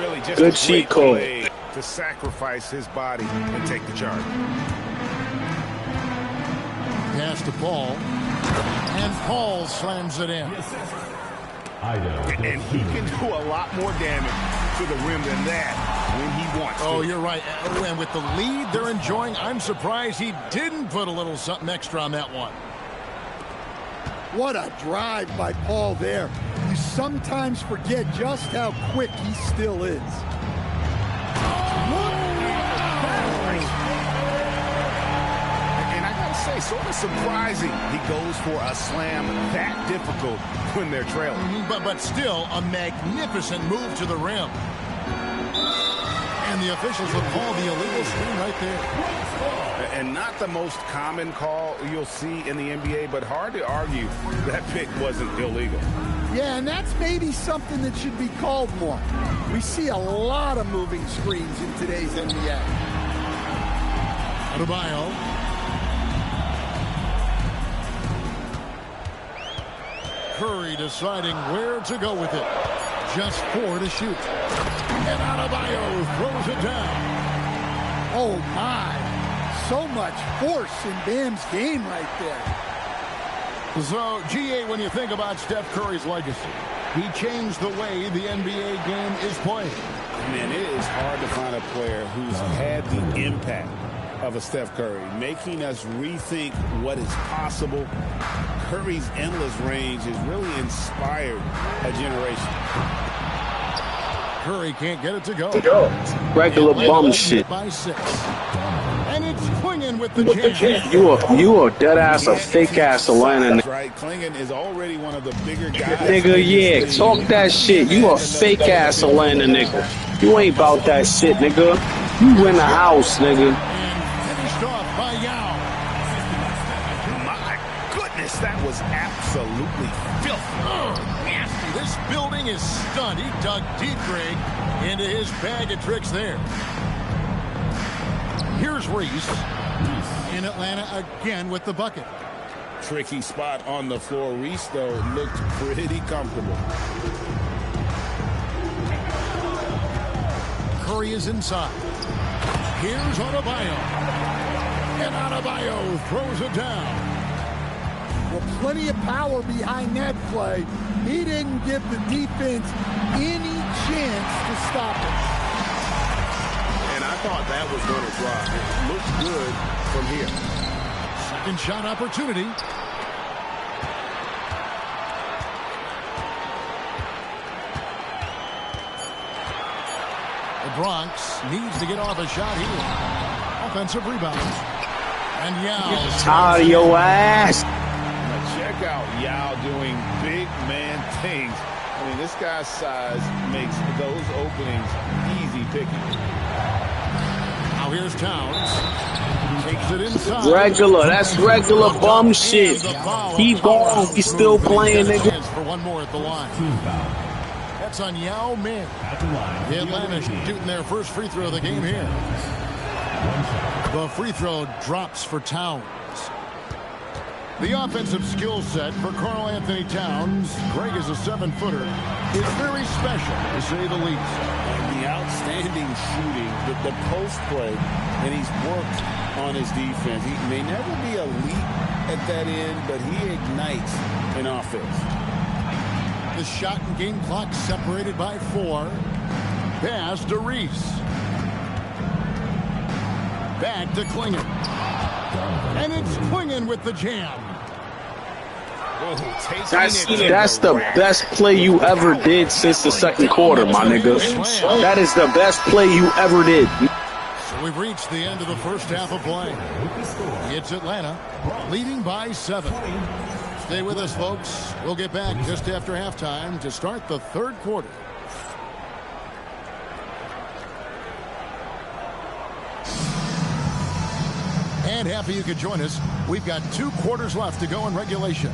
Really just Good a cheat great code. play to sacrifice his body and take the charge. Pass to Paul. And Paul slams it in. And he can do a lot more damage to the rim than that when he wants to. Oh, you're right. And with the lead they're enjoying, I'm surprised he didn't put a little something extra on that one. What a drive by Paul there. You sometimes forget just how quick he still is. And I gotta say, sort of surprising he goes for a slam that difficult when they're trailing. But still, a magnificent move to the rim. And the officials will call the illegal screen right there. And not the most common call you'll see in the NBA, but hard to argue that pick wasn't illegal. Yeah, and that's maybe something that should be called more. We see a lot of moving screens in today's NBA. Adebayo. Curry deciding where to go with it. Just 4 to shoot. And Adebayo throws it down. Oh, my. So much force in Bam's game right there. So, GA, when you think about Steph Curry's legacy, he changed the way the NBA game is played. Man, it is hard to find a player who's had the impact of a Steph Curry, making us rethink what is possible. Curry's endless range has really inspired a generation. Curry can't get it to go. Regular bum shit. By 6. And it's Klingon with the jam. You a dead ass, a fake ass Atlanta. That's right. Klingon is already one of the bigger guys. Nigga, yeah, talk that shit. You a fake ass Atlanta nigga. You ain't about that shit, nigga. You in the house, nigga. And finished off by Yao. My goodness, that was absolutely filthy. Nasty. This building is stunned. He dug deep, Greg, into his bag of tricks there. Here's Reese in Atlanta again with the bucket. Tricky spot on the floor. Reese, though, looked pretty comfortable. Curry is inside. Here's Adebayo. And Adebayo throws it down. Well, plenty of power behind that play. He didn't give the defense any chance to stop it. And I thought that was going to drop. It looked good from here. Second shot opportunity. The Bronx needs to get off a shot here. Offensive rebound. And Yao. Tired of your ass. Now check out Yao doing big man things. I mean, this guy's size makes those openings easy picking. Now here's Towns. Takes it inside. Regular, that's regular bum shit. Keep going, we still playing, nigga. For one more at the line. That's on Yao Ming. The Atlanta shooting their first free throw of the game here. The free throw drops for Towns. The offensive skill set for Karl Anthony Towns, Greg is a 7-footer, is very special, to say the least. And the outstanding shooting, the post play, and he's worked on his defense. He may never be elite at that end, but he ignites an offense. The shot and game clock separated by 4. Pass to Reese. Back to Klingon. And it's Klingon with the jam. That's the best play you ever did since the second quarter, my nigga. That is the best play you ever did. So we've reached the end of the first half of play. It's Atlanta leading by 7. Stay with us, folks. We'll get back just after halftime to start the third quarter. And happy you could join us. We've got 2 quarters left to go in regulation.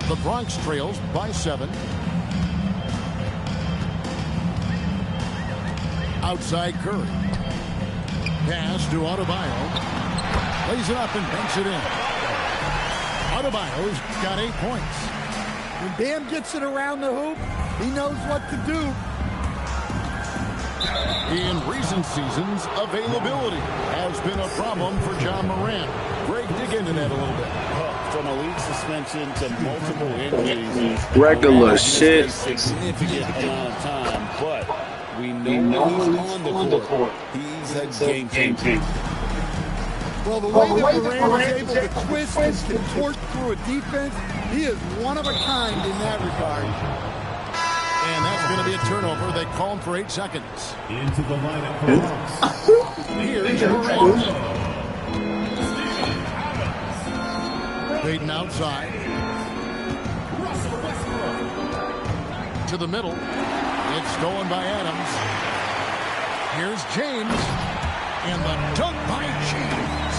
The Bronx trails by 7. Outside Curry. Pass to Adebayo. Lays it up and banks it in. Adebayo's got 8 points. When Bam gets it around the hoop, he knows what to do. In recent seasons, availability has been a problem for John Morant. Greg, dig into that a little bit. From a league suspension to multiple injuries. Regular shit. Significant amount of time, but we know he's on the court. He's a game changer. Well, the way that Morant is able to twist and contort through a defense, he is one of a kind in that regard. And that's going to be a turnover. They call him for 8 seconds. Into the lineup for Bronx. Here's Morant. Payton outside. To the middle. It's stolen by Adams. Here's James. And the dunk by James.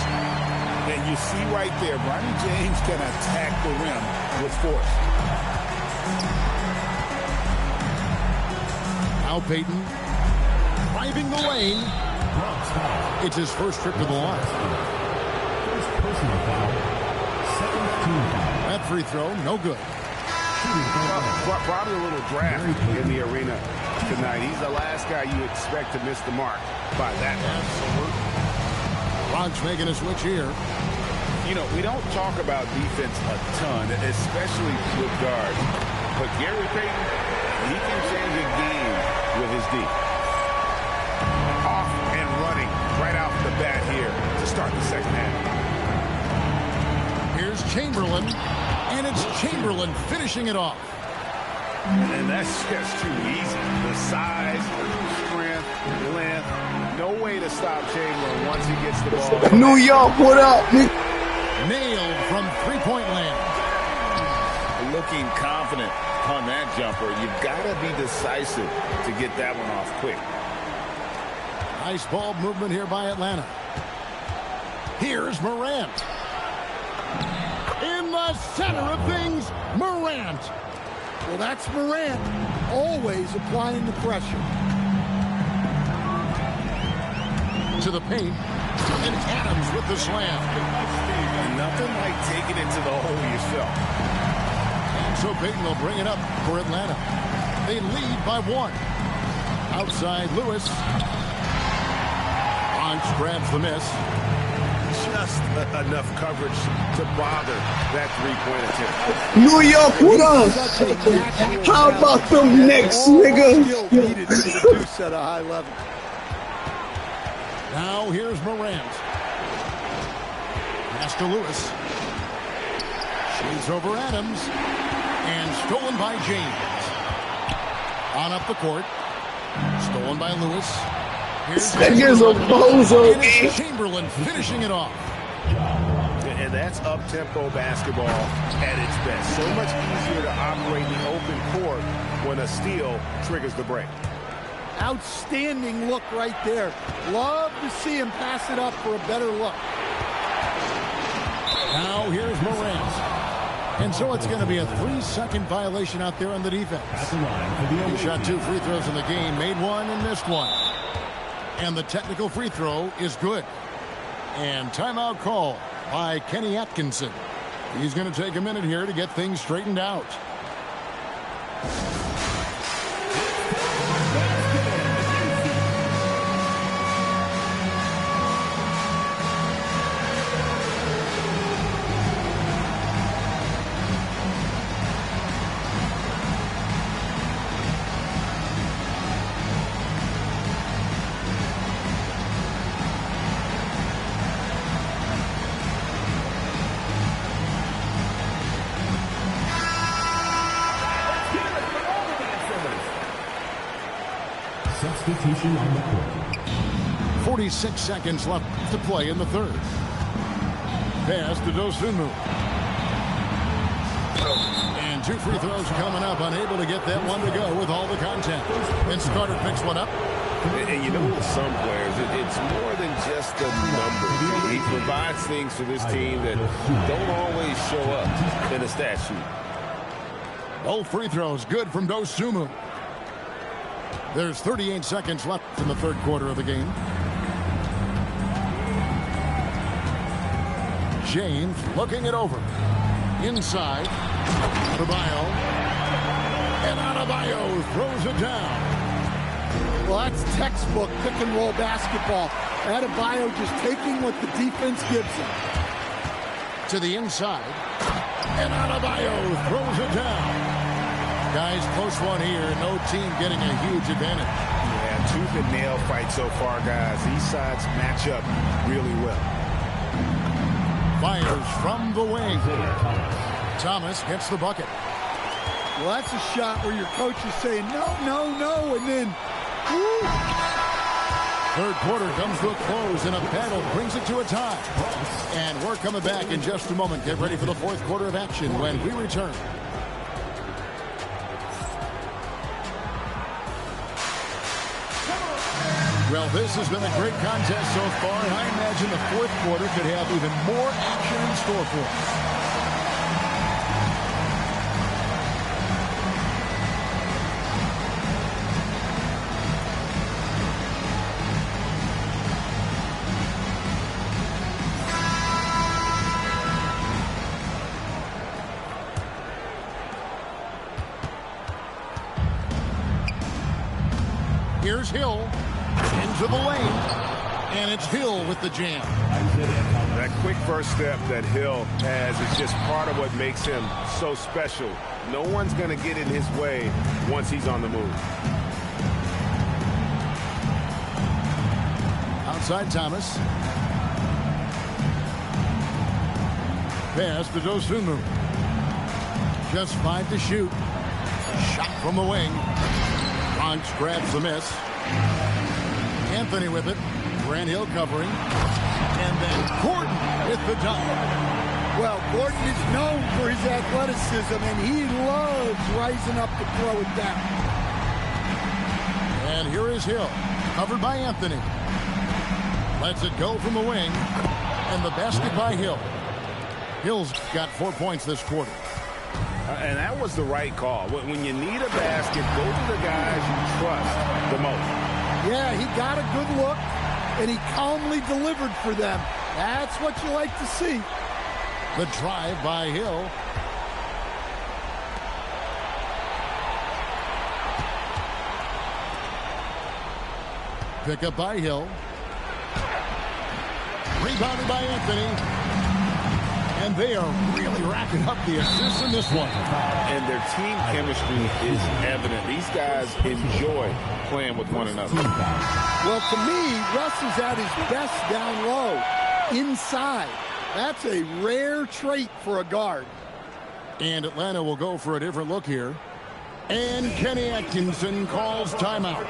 And you see right there, Bronny James can attack the rim with force. Now Payton driving the lane. It's his first trip to the line. That free throw, no good. Probably a little draft in the arena tonight. He's the last guy you expect to miss the mark by that much. Bronx making a switch here. You know, we don't talk about defense a ton, especially with guards. But Gary Payton, he can change a game with his D. Off and running right off the bat here to start the second half. Here's Chamberlain, and it's Chamberlain finishing it off. And that's just too easy. The size, strength, length, no way to stop Chamberlain once he gets the ball. New York, what up? Nailed from three-point land. Looking confident on that jumper. You've got to be decisive to get that one off quick. Nice ball movement here by Atlanta. Here's Morant. In the center of things, Morant. Well, that's Morant, always applying the pressure. To the paint, and Adams with the slam. And nothing like taking it to the hole yourself. And so Payton will bring it up for Atlanta. They lead by 1. Outside Lewis. Bronx grabs the miss. Just enough coverage to bother that three-point attempt. New York, what up? How about them Knicks, nigga? Needed to produce at a high level. Now here's Morant. Pass to Lewis. Shoots over Adams. And stolen by James. On up the court. Stolen by Lewis. Here's a bozo. Chamberlain finishing it off. And that's up-tempo basketball at its best. So much easier to operate the open court when a steal triggers the break. Outstanding look right there. Love to see him pass it up for a better look. Now here's Morant. And so it's going to be a 3-second violation out there on the defense. He shot 2 free throws in the game, made 1 and missed 1. And the technical free throw is good. And timeout call by Kenny Atkinson. He's going to take a minute here to get things straightened out. Substitution on the court. 46 seconds left to play in the third. Pass to Dosunmu. And 2 free throws coming up. Unable to get that one to go with all the contact. Vince Carter picks one up. And you know, with some players, it's more than just the numbers. He provides things for this team that don't always show up in a stat sheet. Both free throws good from Dosunmu. There's 38 seconds left in the third quarter of the game. James looking it over. Inside. Adebayo. And Adebayo throws it down. Well, that's textbook pick-and-roll basketball. Adebayo just taking what the defense gives him. To the inside. And Adebayo throws it down. Guys, close one here. No team getting a huge advantage. Yeah, tooth and nail fight so far, guys. These sides match up really well. Fires from the wing. Thomas gets the bucket. Well, that's a shot where your coach is saying, no, no, no, and then, woo! Third quarter comes to a close, and a battle brings it to a tie. And we're coming back in just a moment. Get ready for the fourth quarter of action when we return. Well, this has been a great contest so far, and I imagine the fourth quarter could have even more action in store for us. Here's Hill. Into the lane, and it's Hill with the jam. That quick first step that Hill has is just part of what makes him so special. No one's going to get in his way once he's on the move. Outside Thomas. Pass to Dosunmu. Just 5 to shoot. Shot from the wing. Bronx grabs the miss. Anthony with it. Grant Hill covering. And then Gordon with the dunk. Well, Gordon is known for his athleticism, and he loves rising up to throw it down. And here is Hill. Covered by Anthony. Lets it go from the wing. And the basket by Hill. Hill's got 4 points this quarter. And that was the right call. When you need a basket, go to the guys you trust the most. Yeah, he got a good look, and he calmly delivered for them. That's what you like to see. The drive by Hill. Pick up by Hill. Rebounded by Anthony. And they are really racking up the assists in this one. And their team chemistry is evident. These guys enjoy playing with one another. Well, to me, Russ is at his best down low, inside. That's a rare trait for a guard. And Atlanta will go for a different look here. And Kenny Atkinson calls timeout.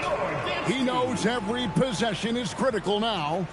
He knows every possession is critical now.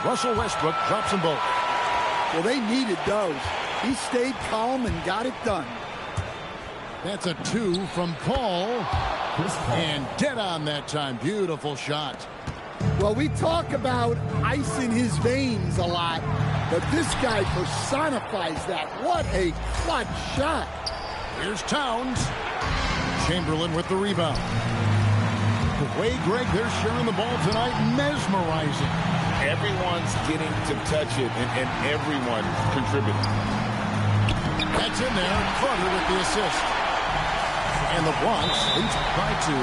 Russell Westbrook drops them both. Well, they needed those. He stayed calm and got it done. That's a 2 from Paul. And dead on that time. Beautiful shot. Well, we talk about ice in his veins a lot, but this guy personifies that. What a clutch shot. Here's Towns. Chamberlain with the rebound. The way, Greg, they're sharing the ball tonight, mesmerizing. Everyone's getting to touch it, and everyone contributing. That's in there. Carter with the assist. And the Bronx leads by 2.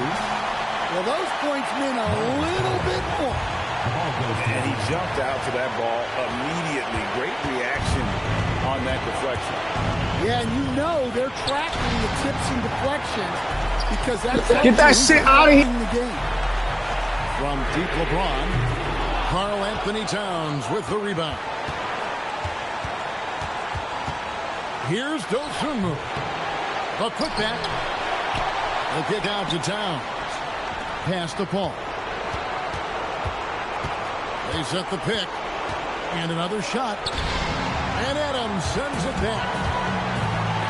Well, those points mean a little bit more. And he jumped out to that ball immediately. Great reaction on that deflection. Yeah, and you know they're tracking the tips and deflections because that's get that shit out of here. The game. From deep LeBron, Karl Anthony Towns with the rebound. Here's Dosunmu. The putback. The kick out to Towns. Pass to Paul. They set the pick. And another shot. And Adams sends it back.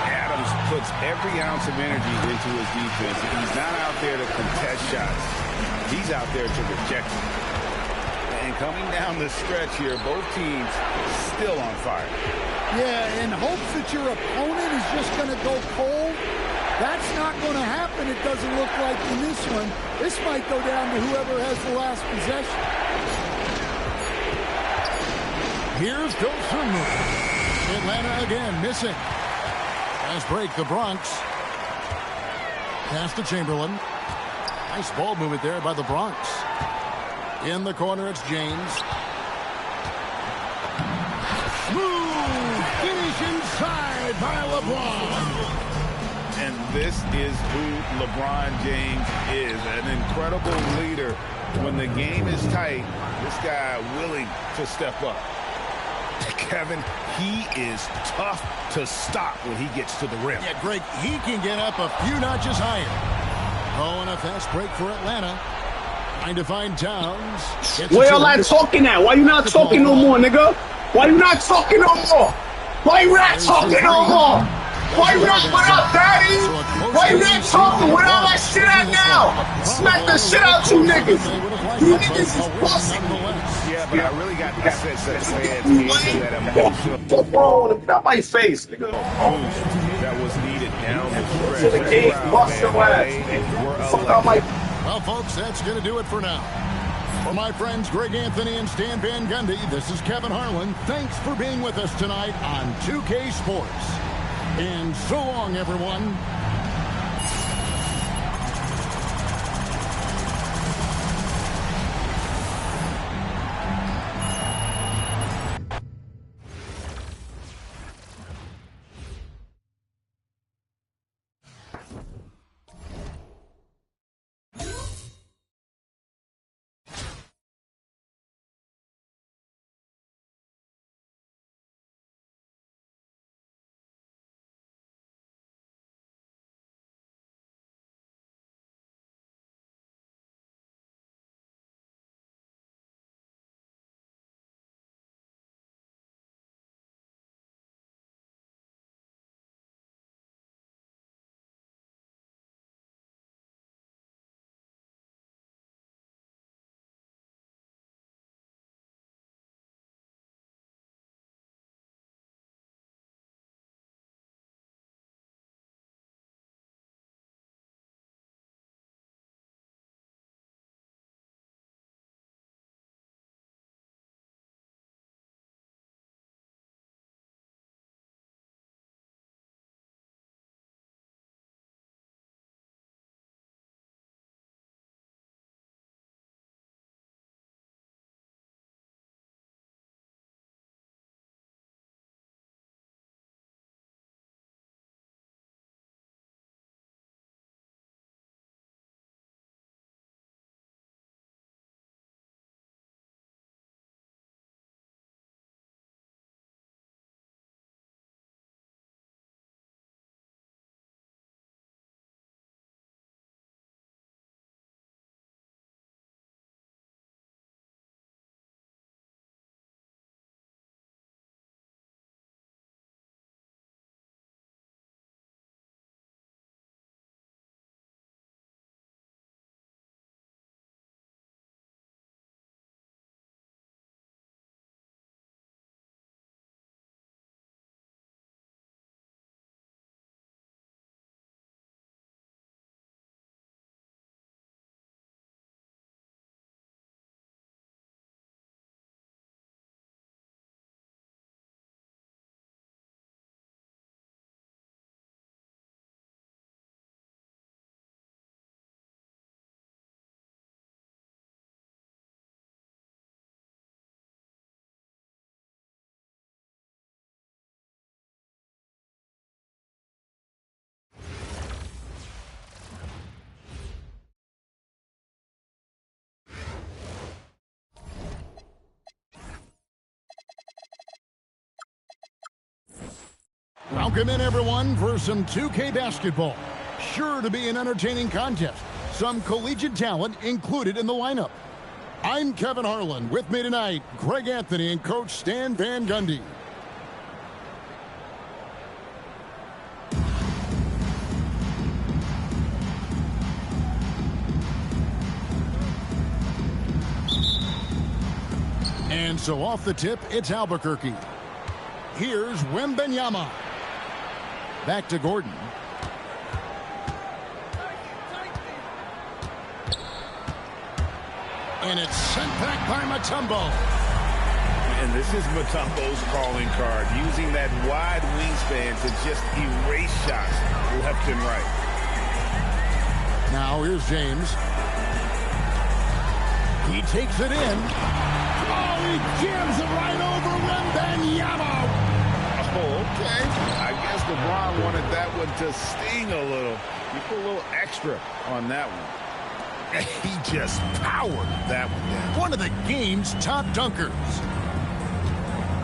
Adams puts every ounce of energy into his defense. He's not out there to contest shots. He's out there to reject them. And coming down the stretch here, both teams still on fire. Yeah, in hopes that your opponent is just going to go cold. That's not going to happen, it doesn't look like in this one. This might go down to whoever has the last possession. Here's Dosunmu. Atlanta again missing. Fast break, the Bronx. Pass to Chamberlain. Nice ball movement there by the Bronx. In the corner, it's James. Smooth finish inside by LeBron. And this is who LeBron James is, an incredible leader. When the game is tight, this guy willing to step up. Kevin, he is tough to stop when he gets to the rim. Yeah, Greg, he can get up a few notches higher. Oh, and a fast break for Atlanta. Trying to find Towns. Where y'all not talking at? Why you not talking no more, nigga? Why you not talking no more? Why you not talking no more? Why you not, what up, daddy? Why you not talking? Where all that shit at now? Smack the shit out you niggas. You niggas is pussy. Yeah, but I really got to set such heads into that emotional What's wrong with him? Get out my face, nigga. boost that was needed down the To the stretch. game, bust your ass. Fuck out my... Well, folks, that's going to do it for now. For my friends Greg Anthony and Stan Van Gundy, this is Kevin Harlan. Thanks for being with us tonight on 2K Sports. And so long, everyone. Welcome in, everyone, for some 2K basketball. Sure to be an entertaining contest. Some collegiate talent included in the lineup. I'm Kevin Harlan. With me tonight, Greg Anthony and Coach Stan Van Gundy. And so off the tip, it's Albuquerque. Here's Wembanyama. Back to Gordon. And it's sent back by Mutombo. And this is Mutombo's calling card, using that wide wingspan to just erase shots left and right. Now here's James. He takes it in. Oh, he jams it right over Wembanyama. Oh, okay. I guess LeBron wanted that one to sting a little. You put a little extra on that one. He just powered that one down. One of the game's top dunkers.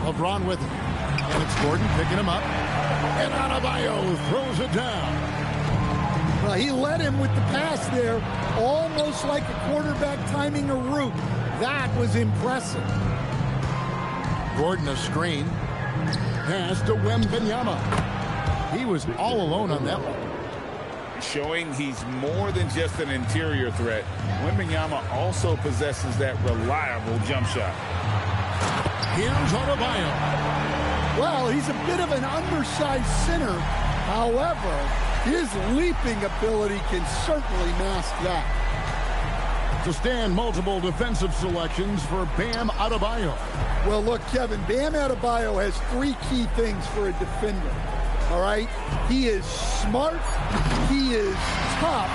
LeBron with him. And it's Gordon picking him up. And Adebayo throws it down. Well, he led him with the pass there, almost like a quarterback timing a route. That was impressive. Gordon a screen. Pass to Wembanyama. He was all alone on that one. Showing he's more than just an interior threat. Wembanyama also possesses that reliable jump shot. Here's Adebayo. Well, he's a bit of an undersized center. However, his leaping ability can certainly mask that. To stand multiple defensive selections for Bam Adebayo. Well, look, Kevin, Bam Adebayo has three key things for a defender. All right? He is smart, he is tough,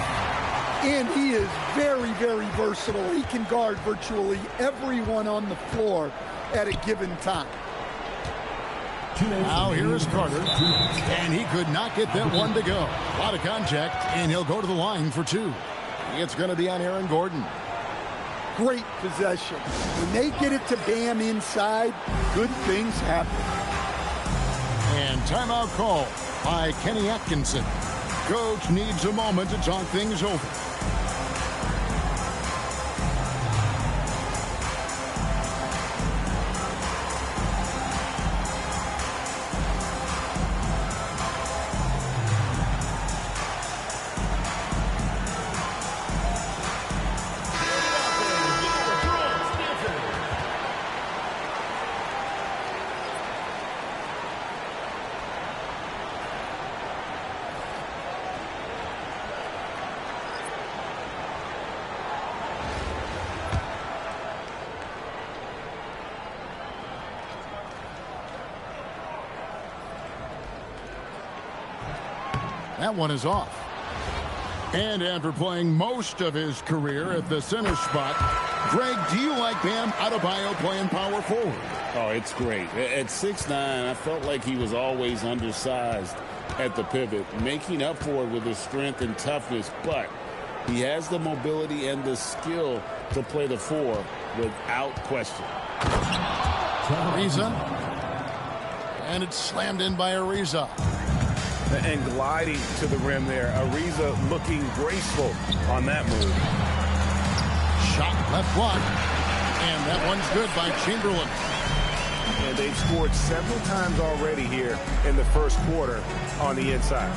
and he is very, very versatile. He can guard virtually everyone on the floor at a given time. Now here is Carter, and he could not get that one to go. A lot of contact, and he'll go to the line for two. It's going to be on Aaron Gordon. Great possession. When they get it to Bam inside, good things happen. And timeout call by Kenny Atkinson. Coach needs a moment to talk things over. That one is off. And after playing most of his career at the center spot, Greg, do you like Bam Adebayo playing power forward? Oh, it's great. At 6'9", I felt like he was always undersized at the pivot, making up for it with his strength and toughness, but he has the mobility and the skill to play the four without question. Ariza. And it's slammed in by Ariza. And gliding to the rim there. Ariza looking graceful on that move. Shot left block. And that one's good by Chamberlain. And they've scored several times already here in the first quarter on the inside.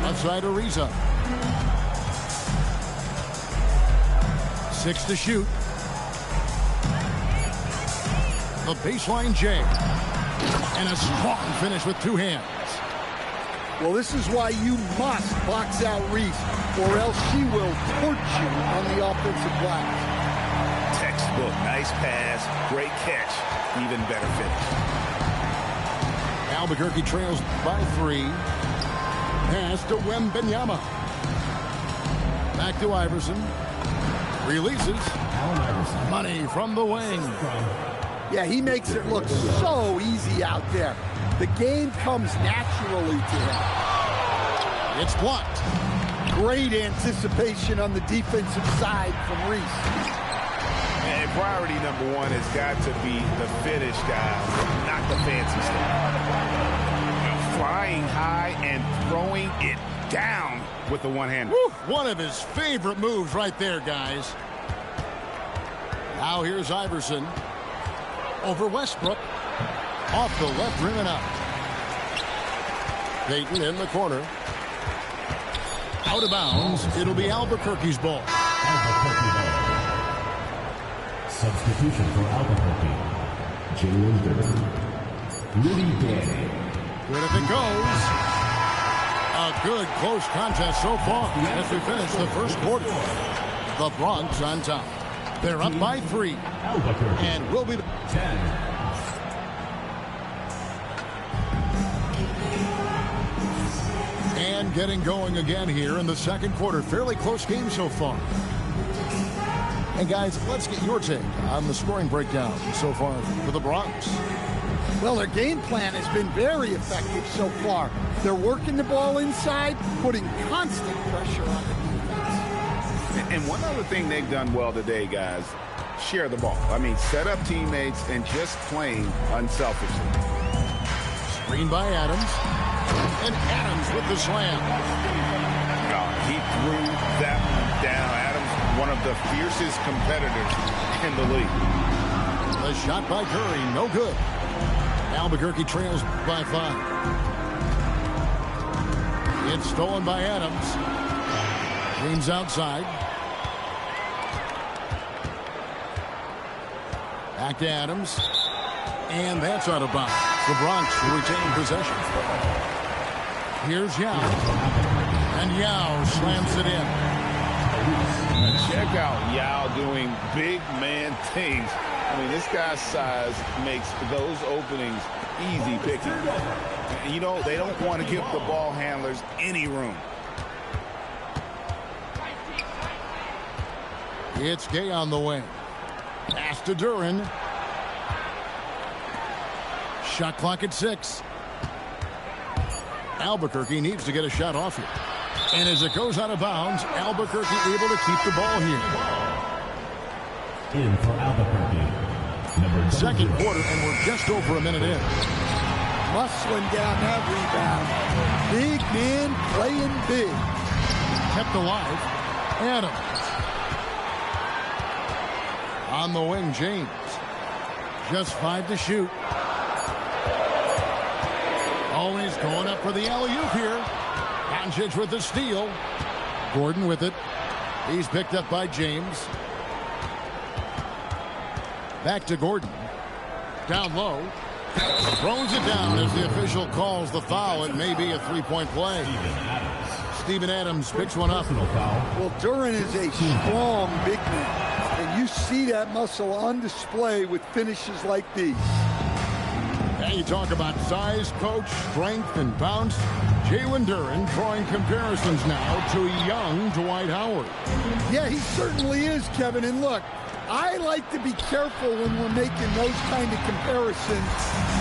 Outside Ariza. 6 to shoot. The baseline J. And a strong finish with two hands. Well, this is why you must box out Reese, or else she will torch you on the offensive glass. Textbook. Nice pass. Great catch. Even better finish. Albuquerque trails by 3. Pass to Wembanyama. Back to Iverson. Releases. Money from the wing. Yeah, he makes it look so easy out there. The game comes naturally to him. It's blocked. Great anticipation on the defensive side from Reese. And And priority number one has got to be the finish, guys, not the fancy stuff. Flying high and throwing it down with the one-hander. One of his favorite moves right there, guys. Now here's Iverson. Over Westbrook. Off the left rim and out. Payton in the corner. Out of bounds. It'll be Albuquerque's ball. Albuquerque ball. Substitution for Albuquerque. Jalen Duren. Rudy Gay. Good if it goes. A good close contest so far as we finish the first quarter. The Bronx on top. They're up by 3. Albuquerque. And will be 10. And getting going again here in the second quarter. Fairly close game so far. And guys, let's get your take on the scoring breakdown so far for the Bronx. Well, their game plan has been very effective so far. They're working the ball inside, putting constant pressure on the defense. And one other thing they've done well today, guys, share the ball. I mean, set up teammates and just playing unselfishly. Screen by Adams. And Adams with the slam. He threw that one down. Adams, one of the fiercest competitors in the league. The shot by Curry, no good. Albuquerque trails by 5. It's stolen by Adams. James outside. Back to Adams. And that's out of bounds. The Bronx retain possession. Here's Yao. And Yao slams it in. Check out Yao doing big man things. I mean, this guy's size makes those openings easy picking. You know, they don't want to give the ball handlers any room. It's Gay on the wing. Pass to Duren. Shot clock at 6. Albuquerque needs to get a shot off here. And as it goes out of bounds, Albuquerque able to keep the ball here. In for Albuquerque. Second quarter, and we're just over a minute in. Muscling down that rebound. Big man playing big. Kept alive. Adams. On the wing, James. Just 5 to shoot. Always going up for the alley-oop here. Doncic with the steal. Gordon with it. He's picked up by James. Back to Gordon. Down low. Throws it down as the official calls the foul. It may be a three-point play. Steven Adams picks one up. Well, Duren is a strong big man. And you see that muscle on display with finishes like these. Yeah, you talk about size, coach, strength, and bounce. Jalen Duren drawing comparisons now to young Dwight Howard. Yeah, he certainly is, Kevin. And look, I like to be careful when we're making those kind of comparisons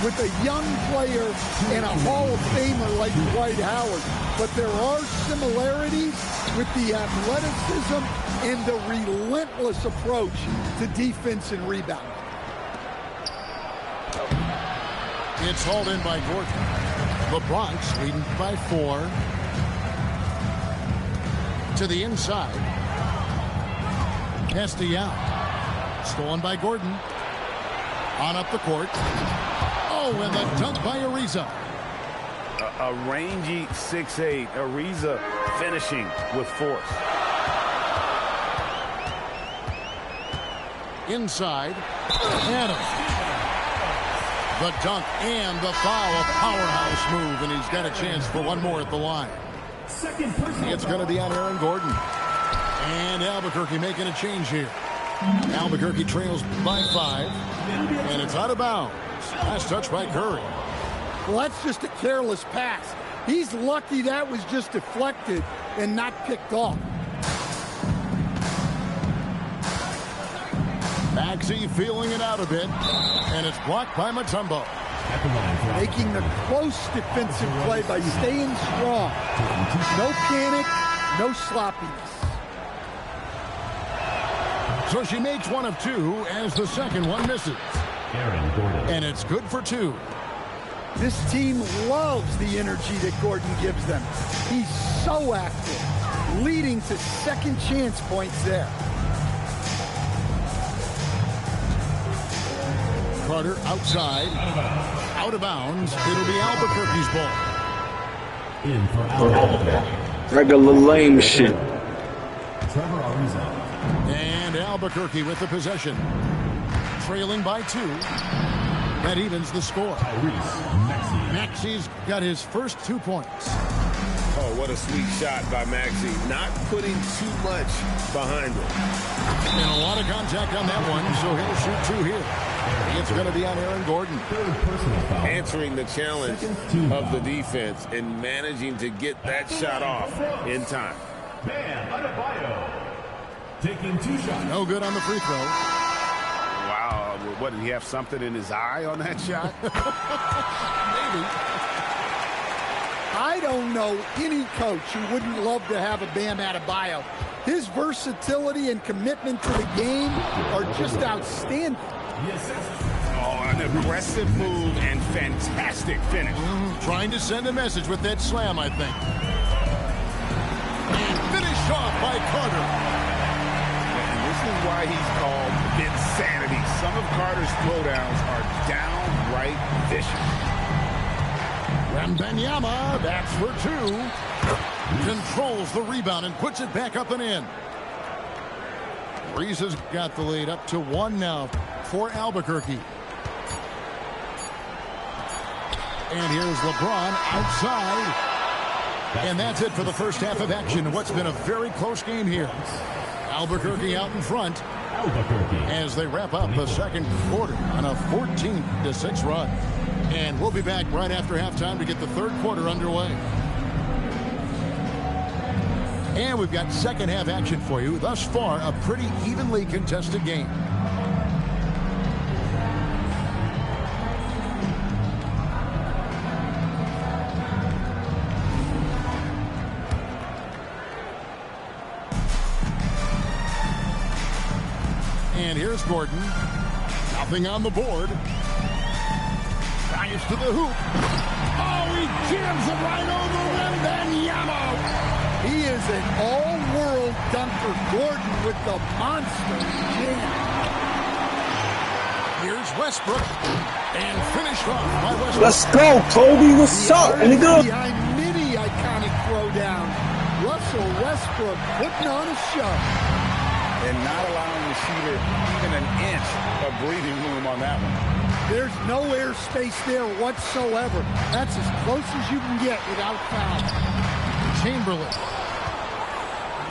with a young player and a Hall of Famer like Dwight Howard. But there are similarities with the athleticism and the relentless approach to defense and rebounding. It's hauled in by Gordon. The Bronx leading by 4. To the inside. Castellano. Stolen by Gordon. On up the court. Oh, and the dunk by Ariza. A rangy 6'8". Ariza finishing with force. Inside. Adams. The dunk and the foul. A powerhouse move, and he's got a chance for one more at the line. It's going to be on Aaron Gordon. And Albuquerque making a change here. Albuquerque trails by 5, and it's out of bounds. Last touch by Curry. Well, that's just a careless pass. He's lucky that was just deflected and not picked off. Maxey feeling it out a bit, and it's blocked by Mutombo. Making the close defensive play by staying strong. No panic, no sloppiness. So she makes one of two as the second one misses. And it's good for two. This team loves the energy that Gordon gives them. He's so active, leading to second chance points there. Carter outside, out of bounds. It'll be Albuquerque's ball. In for Albuquerque. Regular lame shit. Trevor Ariza. And Albuquerque with the possession. Trailing by 2. That evens the score. Maxi's got his first 2 points. Oh, what a sweet shot by Maxey. Not putting too much behind him. And a lot of contact on that one, so he'll shoot 2 here. It's going to be on Aaron Gordon. Answering the challenge of the defense and managing to get that shot off in time. Bam Adebayo. Taking 2 shots. No good on the free throw. Wow, what, did he have something in his eye on that shot? Maybe. I don't know any coach who wouldn't love to have a Bam Adebayo. His versatility and commitment to the game are just outstanding. Oh, an aggressive move and fantastic finish. Trying to send a message with that slam, I think. And finished off by Carter. And this is why he's called insanity. Some of Carter's throwdowns are downright vicious. Wembanyama, that's for 2. Controls the rebound and puts it back up and in. Reese has got the lead up to 1 now for Albuquerque. And here's LeBron outside. And that's it for the first half of action. What's been a very close game here. Albuquerque out in front as they wrap up the second quarter on a 14-6 run. And we'll be back right after halftime to get the third quarter underway. And we've got second half action for you. Thus far, a pretty evenly contested game. And here's Gordon. Nothing on the board. Drives to the hoop. Oh, he jams it right over Wembanyama. He is an all-world dunker. Gordon with the monster jam. Here's Westbrook. And finished off by Westbrook. Let's go, Kobe. What's up, nigga? Behind many iconic throwdowns. Russell Westbrook putting on a show. And not allowing the shooter even an inch of breathing room on that one. There's no airspace there whatsoever. That's as close as you can get without foul. Chamberlain.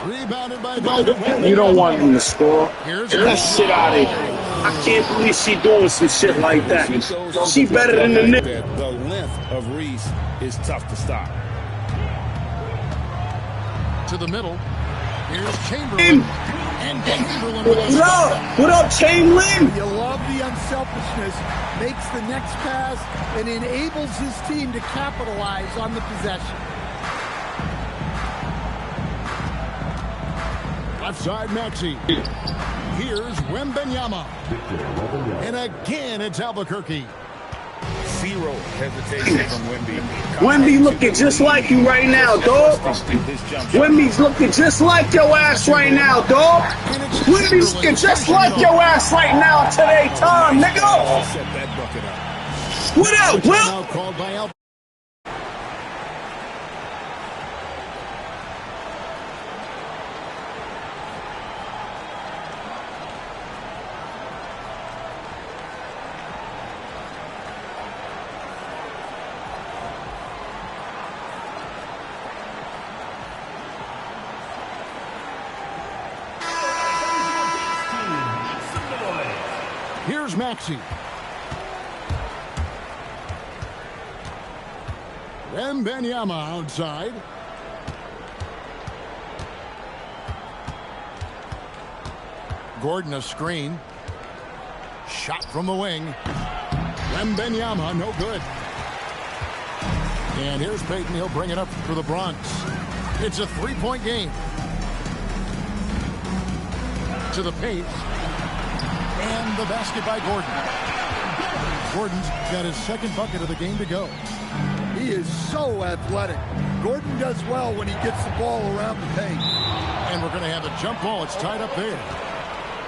Rebounded by Baldwin. You don't want him to score. Here's Get that shit out of here. I can't believe she doing some shit like that. She better than the nigga. The length of Reese is tough to stop. To the middle. Here's Chamberlain. And Chamberlain with What up? What up, Chamberlain? You love the unselfishness. Makes the next pass and enables his team to capitalize on the possession. left side, Maxey. Here's Wembanyama. And again, it's Albuquerque. Zero hesitation from Wemby. Wemby looking just like you right now, dog. Wemby's looking just like your ass right now, dog. Wemby's looking just like your ass right now today, Tom, nigga. Set that bucket up. What up, Will? Now called by Albuquerque. Here's Maxey. Wembanyama outside. Gordon a screen. Shot from the wing. Wembanyama, no good. And here's Payton. He'll bring it up for the Bronx. It's a three-point game. to the paint. And the basket by Gordon. Gordon's got his second bucket of the game to go. He is so athletic. Gordon does well when he gets the ball around the paint. And we're going to have a jump ball. It's tied up there.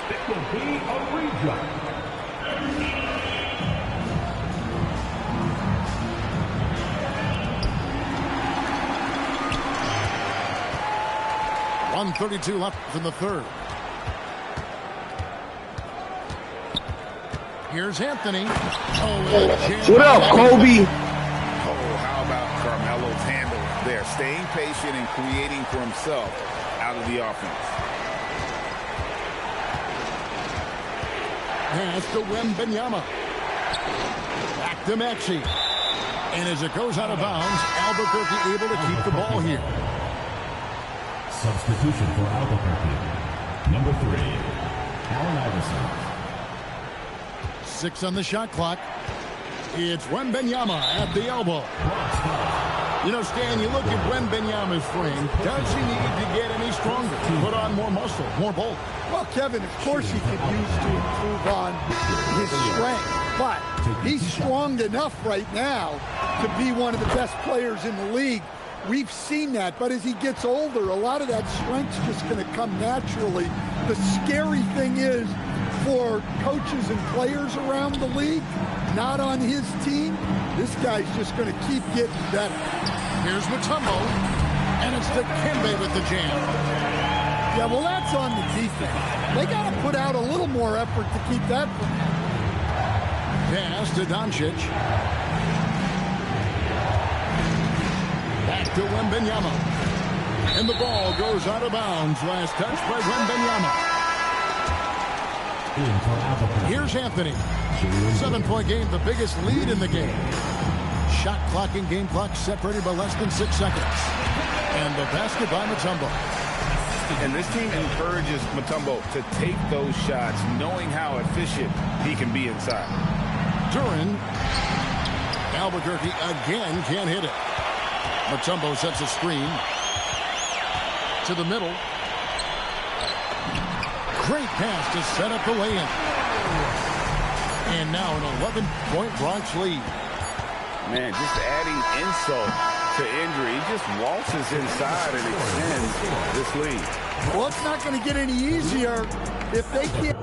It will be a rejump. .132 left in the third. Here's Anthony. What up, Kobe? Oh, how about Carmelo's handle there? Staying patient and creating for himself out of the offense. Pass to Wembanyama. Back to Maxey. And as it goes out of bounds, Albuquerque able to keep the ball here. Substitution for Albuquerque. Number 3, Allen Iverson. 6 on the shot clock. It's Wembanyama at the elbow. You know, Stan, you look at Wembanyama's frame. Does he need to get any stronger? Put on more muscle, more bulk? Well, Kevin, of course he could use to improve on his strength. But he's strong enough right now to be one of the best players in the league. We've seen that, but as he gets older, a lot of that strength's just going to come naturally. The scary thing is, for coaches and players around the league, not on his team, this guy's just going to keep getting better. Here's Mutombo, and it's Dikembe with the jam. Yeah, well, that's on the defense. They got to put out a little more effort to keep that from happening. Pass to Doncic. Back to Wembanyama. And the ball goes out of bounds. Last touch by Wembanyama. Here's Anthony. 7-point game, the biggest lead in the game. Shot clock and game clock separated by less than 6 seconds. And the basket by Mutombo. And this team encourages Mutombo to take those shots, knowing how efficient he can be inside. Duran. Albuquerque again can't hit it. Mutombo sets a screen. To the middle. Great pass to set up the lay-in. And now an 11-point Bronx lead. Man, just adding insult to injury. He just waltzes inside and extends this lead. Well, it's not going to get any easier if they can't.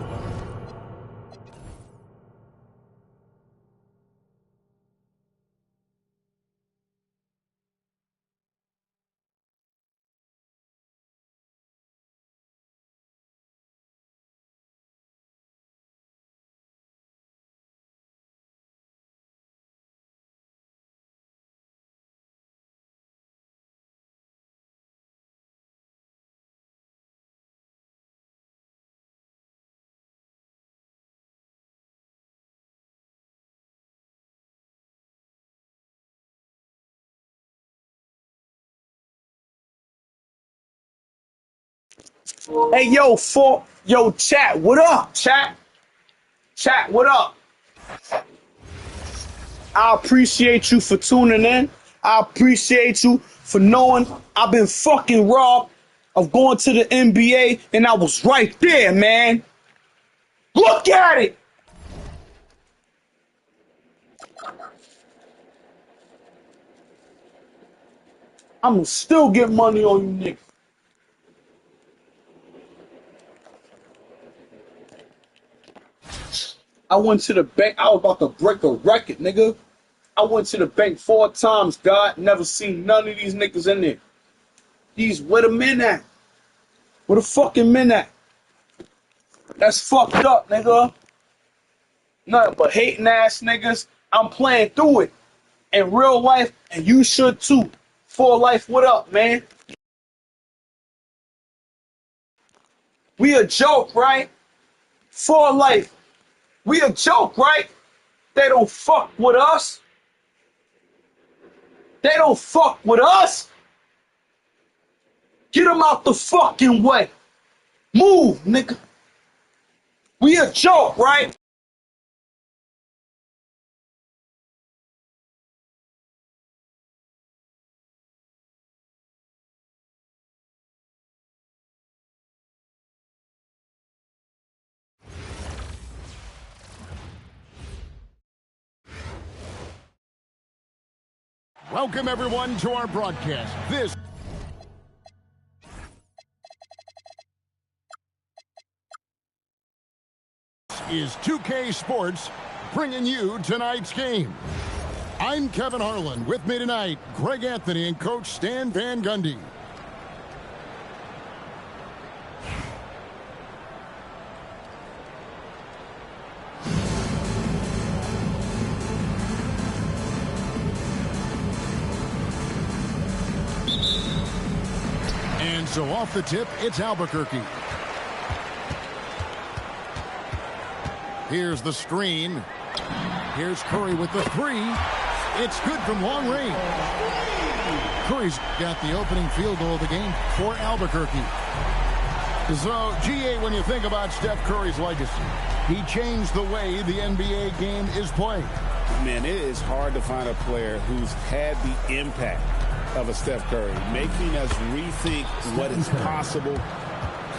Hey, yo, chat, what up, chat? Chat, what up? I appreciate you for tuning in. I appreciate you for knowing I've been fucking robbed of going to the NBA, and I was right there, man. Look at it! I'ma still get money on you niggas. I went to the bank. I was about to break a record, nigga. I went to the bank 4 times, God. Never seen none of these niggas in there. Where the men at? Where the fucking men at? That's fucked up, nigga. Nothing but hating ass niggas. I'm playing through it in real life, and you should too. 4Life, what up, man? We a joke, right? 4Life. We a joke, right? They don't fuck with us. They don't fuck with us. Get them out the fucking way. Move, nigga. We a joke, right? Welcome, everyone, to our broadcast. This is 2K Sports, bringing you tonight's game. I'm Kevin Harlan. With me tonight, Greg Anthony and Coach Stan Van Gundy. And so off the tip, it's Albuquerque. Here's the screen. Here's Curry with the three. It's good from long range. Curry's got the opening field goal of the game for Albuquerque. So, GA, when you think about Steph Curry's legacy, he changed the way the NBA game is played. Man, it is hard to find a player who's had the impact of a Steph Curry, making us rethink what is possible.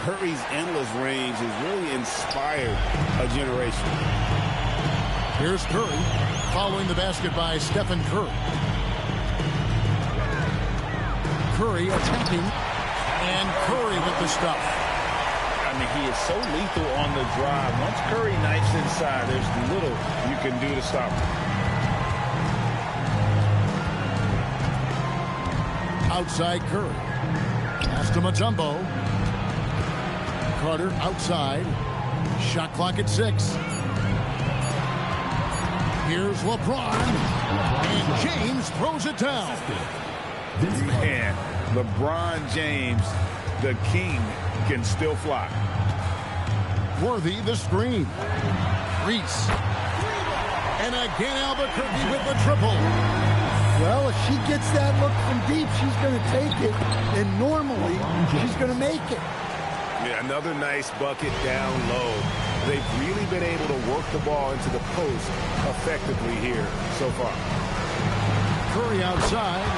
Curry's endless range has really inspired a generation. Here's Curry, following the basket by Stephen Curry. Curry attacking, and Curry with the stop. I mean, he is so lethal on the drive. Once Curry knifes inside, there's little you can do to stop him. Outside Curry. Pass to Mutombo. Carter outside. Shot clock at 6. Here's LeBron. And James throws it down. Man, LeBron James, the king, can still fly. Worthy the screen. Reese. And again Albuquerque with the triple. Well, if she gets that look from deep, she's going to take it, and normally she's going to make it. Yeah, another nice bucket down low. They've really been able to work the ball into the post effectively here so far. Curry outside,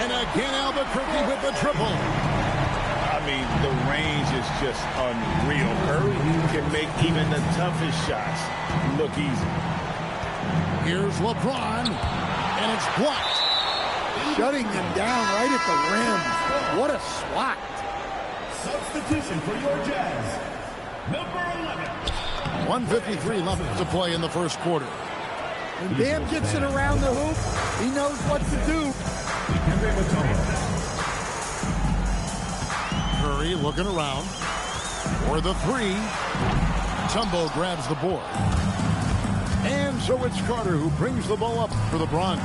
and again Albuquerque with the triple. I mean, the range is just unreal. Curry can make even the toughest shots look easy. Here's LeBron. And it's blocked. Shutting them down right at the rim. What a swat. Substitution for your Jazz. Number 11. 1:53 left to play in the first quarter. When Bam gets it around the hoop, he knows what to do. Curry looking around for the three. Tumbo grabs the board. And so it's Carter who brings the ball up for the Bronx.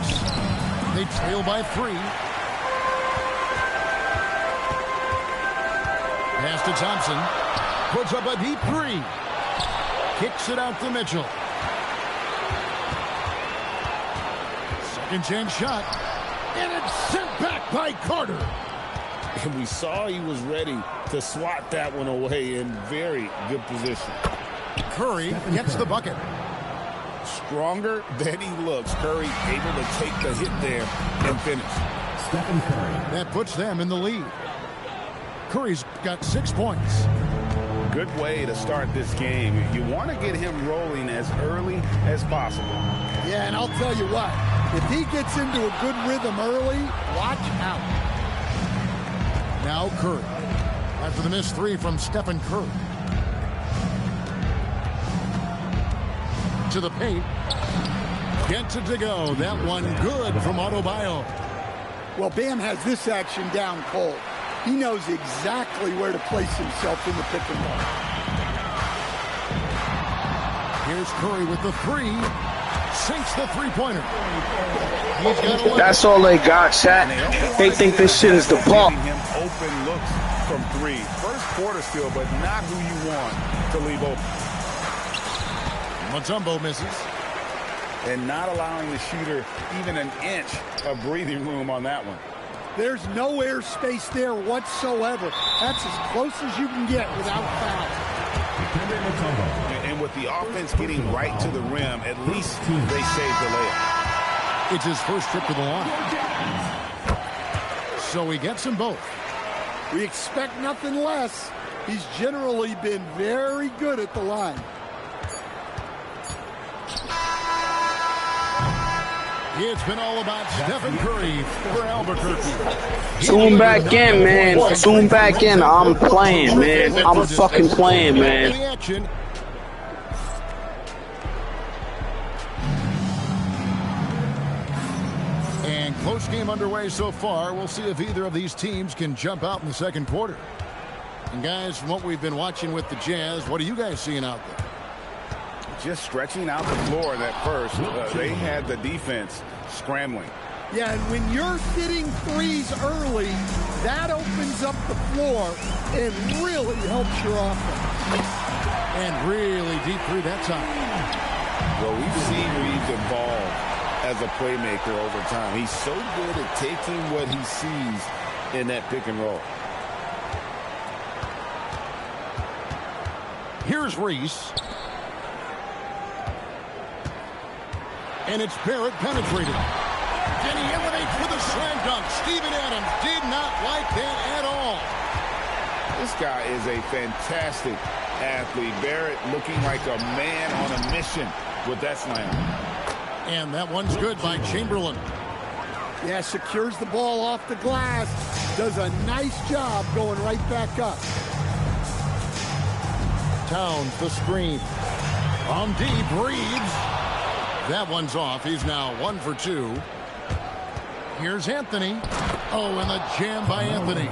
They trail by 3. Pass to Thompson. Puts up a deep 3. Kicks it out to Mitchell. Second chance shot. And it's sent back by Carter. And we saw he was ready to swat that one away in very good position. Curry gets the bucket. Stronger than he looks. Curry able to take the hit there and finish. Stephen Curry. That puts them in the lead. Curry's got 6 points. Good way to start this game. You want to get him rolling as early as possible. Yeah, and I'll tell you what. If he gets into a good rhythm early, watch out. Now Curry. After the missed 3 from Stephen Curry. To the paint. Gets it to go. That one good from Adebayo. Well, Bam has this action down cold. He knows exactly where to place himself in the pick and roll. Here's Curry with the 3. Sinks the three-pointer. He's got 11. That's all they got, chat. They think this shit is the ball. Giving him open looks from 3. First quarter still, but not who you want to leave open. Mutombo misses. And not allowing the shooter even an inch of breathing room on that one. There's no air space there whatsoever. That's as close as you can get without foul. And with the offense getting right to the rim, at least they saved the layup. It's his first trip to the line. So he gets them both. We expect nothing less. He's generally been very good at the line. It's been all about Stephen Curry for Albuquerque. Tune back in, man. Tune back in. I'm playing, man. I'm fucking playing, man. And close game underway so far. We'll see if either of these teams can jump out in the second quarter. And guys, from what we've been watching with the Jazz, what are you guys seeing out there? Just stretching out the floor at first. They had the defense scrambling. Yeah, and when you're hitting threes early, that opens up the floor and really helps your offense. And really deep three that time. Well, we've seen Reeves evolve as a playmaker over time. He's so good at taking what he sees in that pick and roll. Here's Reese. And it's Barrett penetrated. And he eliminates with a slam dunk. Steven Adams did not like that at all. This guy is a fantastic athlete. Barrett looking like a man on a mission with that slam. And that one's good by Chamberlain. Yeah, secures the ball off the glass. Does a nice job going right back up. Towns the screen. From deep, Reeves. That one's off. He's now 1 for 2. Here's Anthony. Oh, and a jam by Anthony.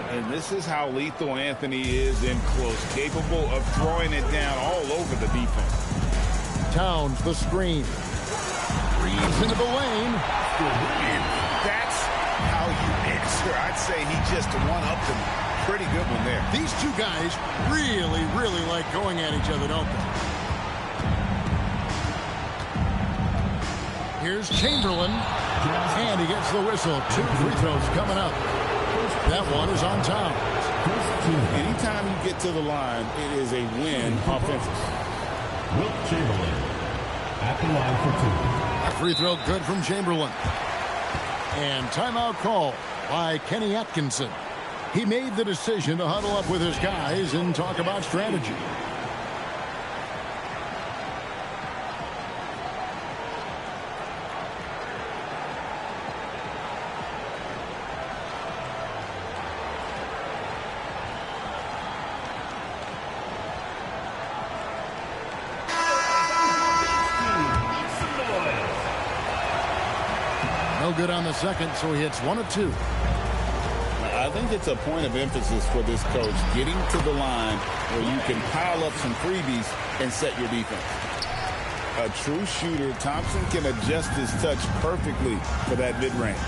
And this is how lethal Anthony is in close. Capable of throwing it down all over the defense. Towns the screen. Reeves into the lane. That's how you answer. I'd say he just one-upped him. Pretty good one there. These two guys really, really like going at each other, don't they? Here's Chamberlain, and he gets the whistle. 2 free throws coming up. That one is on Towns. Anytime you get to the line, it is a win offensively. Wilt Chamberlain at the line for 2. A free throw good from Chamberlain. And timeout call by Kenny Atkinson. He made the decision to huddle up with his guys and talk about strategy. No good on the second, so he hits 1 of 2. I think it's a point of emphasis for this coach, getting to the line where you can pile up some freebies and set your defense. A true shooter, Thompson can adjust his touch perfectly for that mid-range.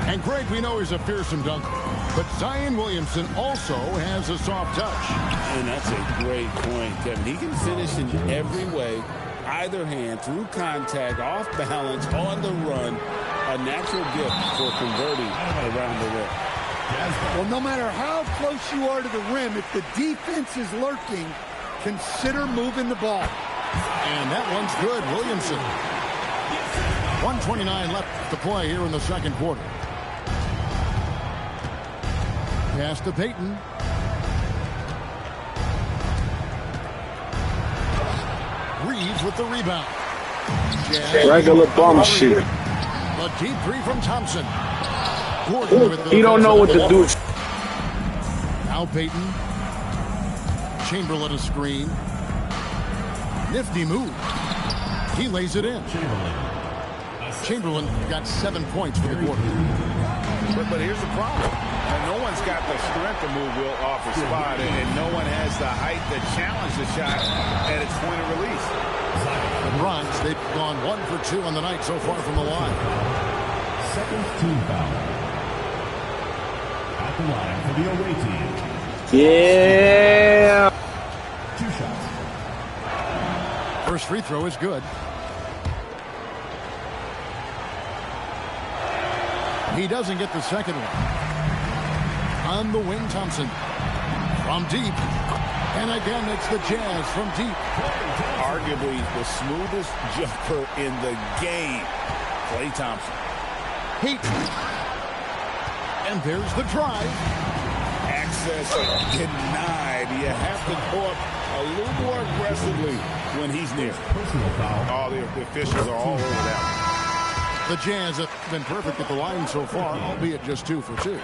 And Greg, we know he's a fearsome dunker, but Zion Williamson also has a soft touch. And that's a great point, Kevin. He can finish in every way, either hand, through contact, off balance, on the run. A natural gift for converting around the rim. Well, no matter how close you are to the rim, if the defense is lurking, consider moving the ball. And that one's good, Williamson. 1:29 left to play here in the second quarter. Pass to Payton. Reeves with the rebound. Regular bum shit. A deep three from Thompson. Gordon with the He don't know what to do. Now Payton. Chamberlain a screen. Nifty move. He lays it in. Chamberlain got 7 points for the quarter. But here's the problem. No one's got the strength to move Will off the spot, and no one has the height to challenge the shot at its point of release. The Bronx, they've gone 1 for 2 on the night so far from the line. Second team foul. At the line for the away team. Yeah. 2 shots. First free throw is good. He doesn't get the second one. On the wing, Thompson. From deep. And again, it's the Jazz from deep. Arguably the smoothest jumper in the game. Klay Thompson. Heat. And there's the drive. Access denied. You have to go up a little more aggressively when he's near. Personal foul. All the officials are all over that The Jazz have been perfect at the line so far, albeit just 2 for 2.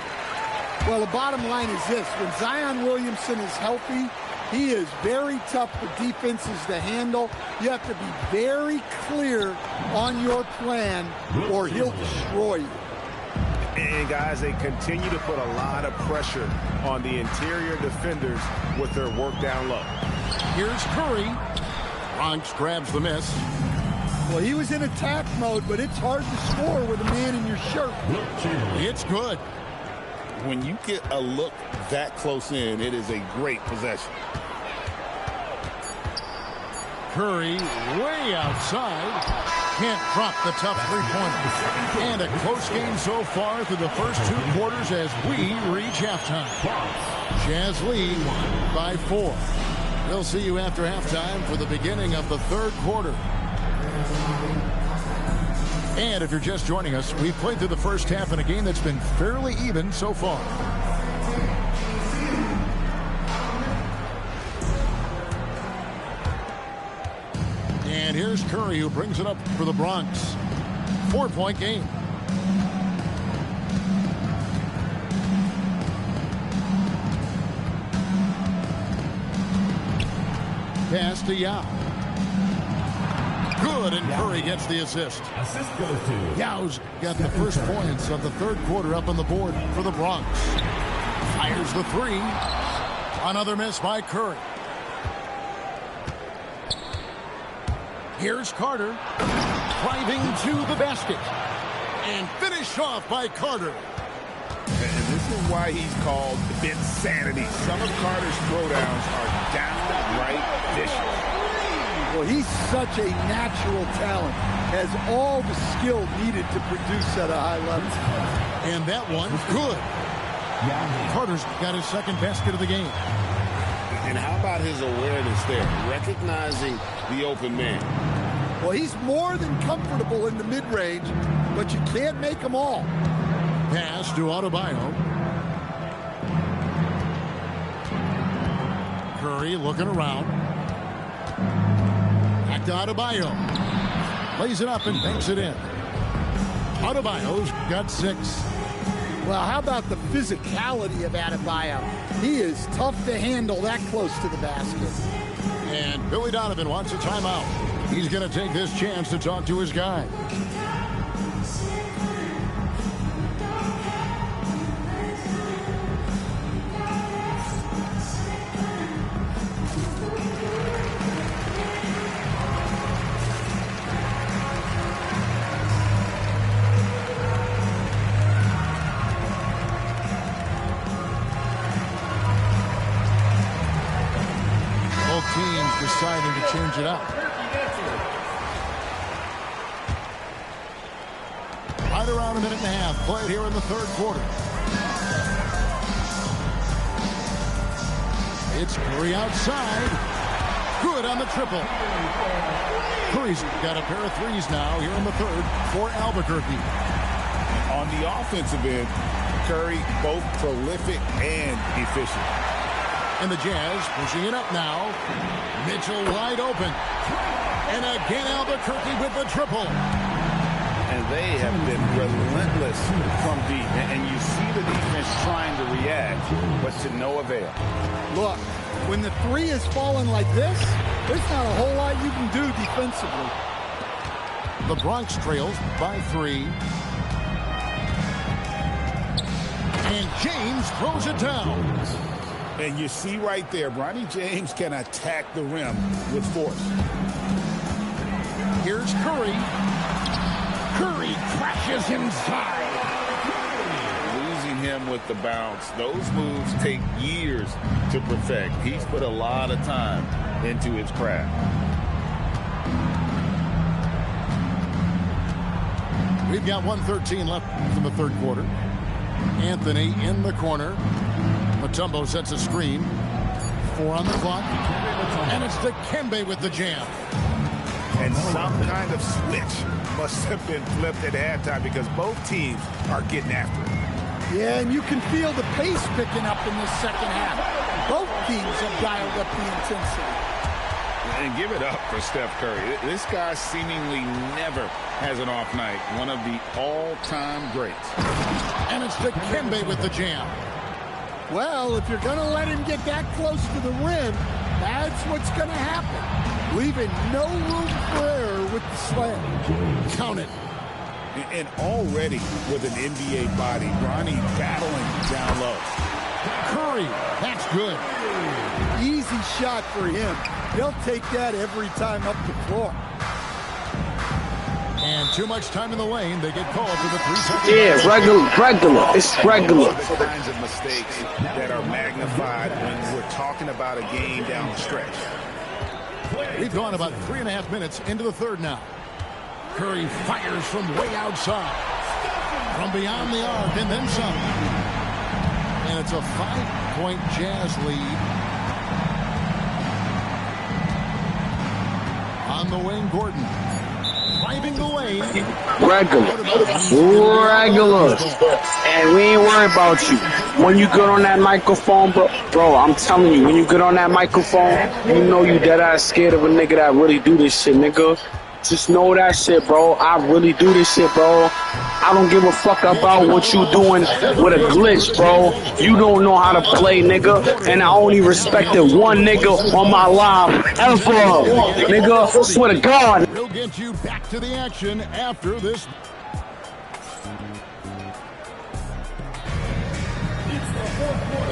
Well, the bottom line is this. When Zion Williamson is healthy, he is very tough for defenses to handle. You have to be very clear on your plan or he'll destroy you. And guys, they continue to put a lot of pressure on the interior defenders with their work down low. Here's Curry. Bronx grabs the miss. Well, he was in attack mode, but it's hard to score with a man in your shirt. It's good. When you get a look that close in, it is a great possession. Curry way outside. Can't drop the tough three-pointer. And a close game so far through the first 2 quarters as we reach halftime. Jazz lead by 4. We'll see you after halftime for the beginning of the 3rd quarter. And if you're just joining us, we've played through the first half in a game that's been fairly even so far. And here's Curry, who brings it up for the Bronx. 4-point game. Pass to Yao. Good, and Curry gets the assist. Assist goes to Yao's got the first points of the 3rd quarter up on the board for the Bronx. Fires the 3. Another miss by Curry. Here's Carter. Driving to the basket. And finished off by Carter. And this is why he's called Vinsanity. Some of Carter's throwdowns are downright vicious. Well, he's such a natural talent, has all the skill needed to produce at a high level. And that one, good. Carter's got his 2nd basket of the game. And how about his awareness there, recognizing the open man? Well, he's more than comfortable in the mid-range, but you can't make them all. Pass to Adebayo. Curry looking around. Back to Adebayo. Lays it up and banks it in. Adebayo's got 6. Well, how about the physicality of Adebayo? He is tough to handle that close to the basket. And Billy Donovan wants a timeout. He's going to take this chance to talk to his guy. Deciding to change it up. Right around a minute and a half played here in the 3rd quarter. It's Curry outside. Good on the triple. Curry's got a pair of 3s now here in the 3rd for Albuquerque. On the offensive end, Curry both prolific and efficient. And the Jazz pushing it up now. Mitchell wide open. And again Albuquerque with the triple. And they have been relentless from deep. And you see the defense trying to react, but to no avail. Look, when the 3 is falling like this, there's not a whole lot you can do defensively. The Bronx trails by 3. And James throws it down. And you see right there, Bronny James can attack the rim with force. Here's Curry. Curry crashes inside. Losing him with the bounce. Those moves take years to perfect. He's put a lot of time into his craft. We've got 1:13 left in the 3rd quarter. Anthony in the corner. Mutombo sets a screen. 4 on the clock. And it's Dikembe with the jam. And some kind of switch must have been flipped at halftime because both teams are getting after it. Yeah, and you can feel the pace picking up in this 2nd half. Both teams have dialed up the intensity. And give it up for Steph Curry. This guy seemingly never has an off night. One of the all-time greats. And it's Dikembe with the jam. Well, if you're going to let him get that close to the rim, that's what's going to happen. Leaving no room for error with the slam. Count it. And already with an NBA body, Bronny battling down low. Curry, that's good. Easy shot for him. He'll take that every time up the floor. And too much time in the lane. They get called for the 3-second. Yeah, regular. It's regular. The kinds of mistakes that are magnified when we're talking about a game down the stretch. We've gone about 3.5 minutes into the third now. Curry fires from way outside. From beyond the arc and then some. And it's a 5-point Jazz lead. On the wing, Gordon. Driving the lane. Regular. And we ain't worried about you. When you get on that microphone, bro, I'm telling you, when you get on that microphone, you know you dead ass scared of a nigga that really do this shit, nigga. Just know that shit, bro. I really do this shit, bro. I don't give a fuck about what you doing with a glitch, bro. You don't know how to play, nigga. And I only respected one nigga on my live ever, nigga. Swear to God. We'll get you back to the action after this.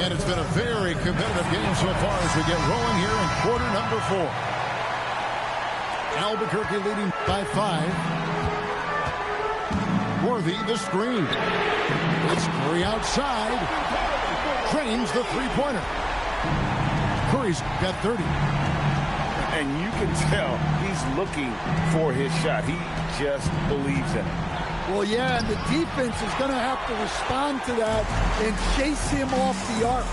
And it's been a very competitive game so far as we get rolling here in quarter number 4. Albuquerque leading by 5. Worthy the screen. It's Curry outside. Trains the three-pointer. Curry's got 30. And you can tell he's looking for his shot. He just believes in it. Well, yeah, and the defense is going to have to respond to that and chase him off the arc.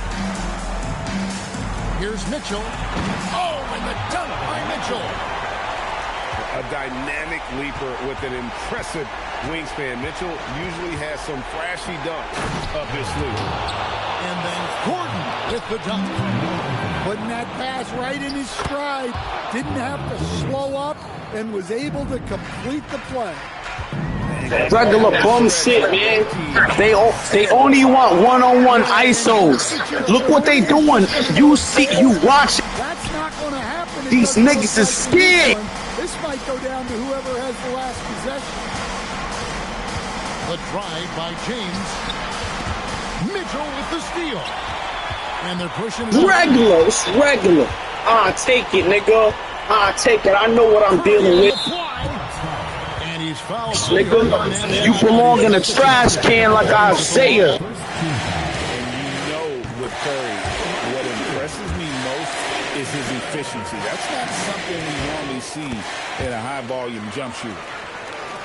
Here's Mitchell. Oh, and the dunk by Mitchell. A dynamic leaper with an impressive wingspan. Mitchell usually has some flashy dunks up his sleeve. And then Gordon with the dunk. Putting that pass right in his stride. Didn't have to slow up and was able to complete the play. Regular bum shit, man. They only want one-on-one ISOs. Look what they doing. You see, you watch it. That's not going to happen. These niggas is scared. This might go down to whoever has the last possession. The drive by James. Mitchell with the steal. And they're pushing it. Regular, it's regular. Take it, nigga. Take it. I know what I'm dealing with. And he's fouled. Nigga, you belong in a trash can like Isaiah. And you know with Curry, what impresses me most is his efficiency. That's not something we normally see in a high-volume jump shooter.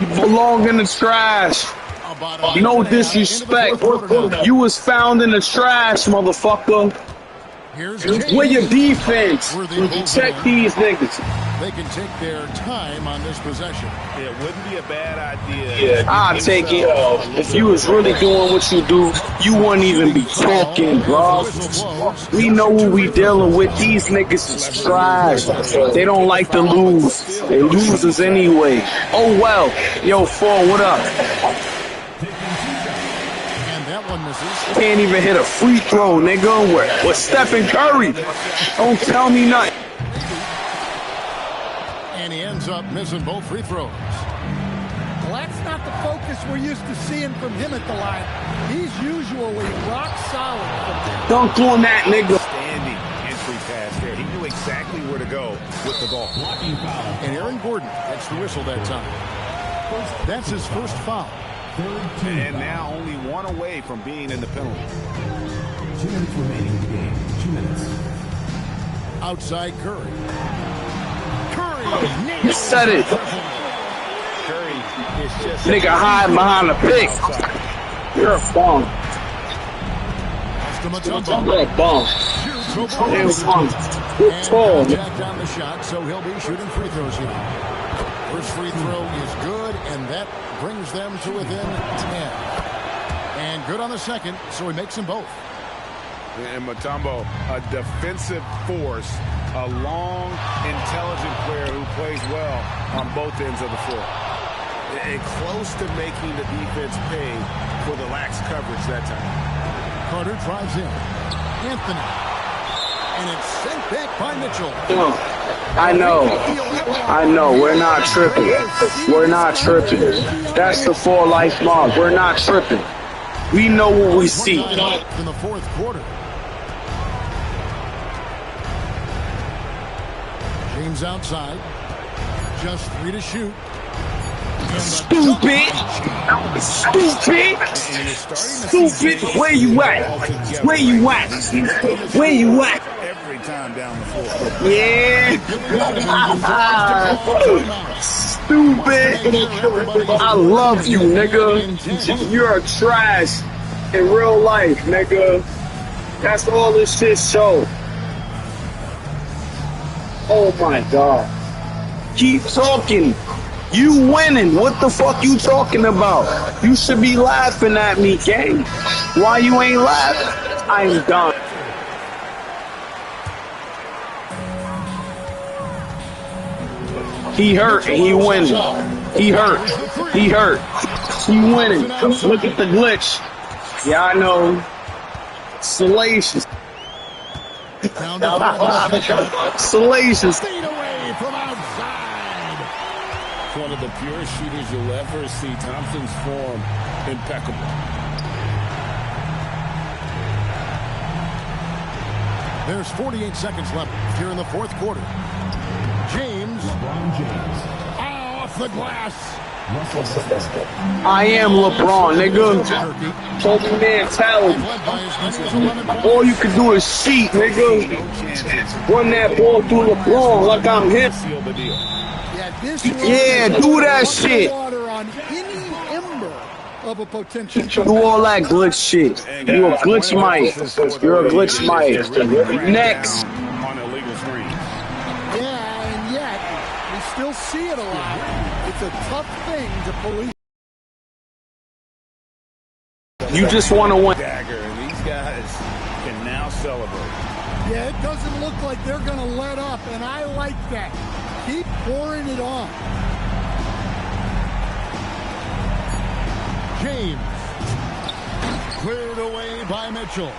You belong in the trash. No disrespect. You was found in the trash, motherfucker. Where your defense? Check these niggas. They can take their time on this possession. It wouldn't be a bad idea. I'll take it. If you was really doing what you do, you wouldn't even be talking, bro. We know who we dealing with. These niggas is trash. They don't like to lose. They losers anyway. Oh well. Yo, 4, what up? Can't even hit a free throw, nigga. With Stephen Curry. Don't tell me nothing. And he ends up missing both free throws. Well, that's not the focus we're used to seeing from him at the line. He's usually rock solid from there. Dunk on that, nigga. Standing entry pass there. He knew exactly where to go with the ball. And Aaron Gordon gets the whistle that time. That's his first foul. And now only one away from being in the penalty. 2 minutes remaining in the game. 2 minutes. Outside Curry. Curry! You said it. Curry is just... Nigga hide behind the pick. You're a bum. You're a bum. You're a bum. You're tall. Jack down the shot, so he'll be shooting free throws here. First free throw is good, and that brings them to within 10. And good on the second, so he makes them both. And Mutombo, a defensive force A long, intelligent player who plays well on both ends of the floor. And close to making the defense pay for the lax coverage that time. Carter drives in. Anthony. And it's sent back by Mitchell. I know. We're not tripping. We're not tripping. That's the 4LYFE mob. We're not tripping. We know what we see. In the fourth quarter. James outside. Just 3 to shoot. Stupid. Where you at? Every time down the floor. Yeah. Stupid. I love you, nigga. You're trash in real life, nigga. That's all this shit show. Oh my God. Keep talking. You winning. What the fuck you talking about? You should be laughing at me, gang. Why you ain't laughing? I'm done. He hurt and he winning. He hurt. He winning. Look at the glitch. Yeah, I know. Salacious. Salacious. Fade away from outside. One of the purest shooters you'll ever see. Thompson's form impeccable. There's 48 seconds left here in the fourth quarter. James. LeBron James. Off the glass. I am LeBron, nigga. Toby mentality. All you can do is cheat, nigga. Run that ball through LeBron like I'm him. Yeah, do that shit. Of a potential. Do all that glitch shit. You a glitch mic. You're a glitch mic. Next. On illegal screen. Yeah, and yet we still see it a lot. It's a tough thing to police. You just want to win. Dagger, and these guys can now celebrate. Yeah, it doesn't look like they're going to let up, and I like that. Keep pouring it on. James. Cleared away by Mitchell.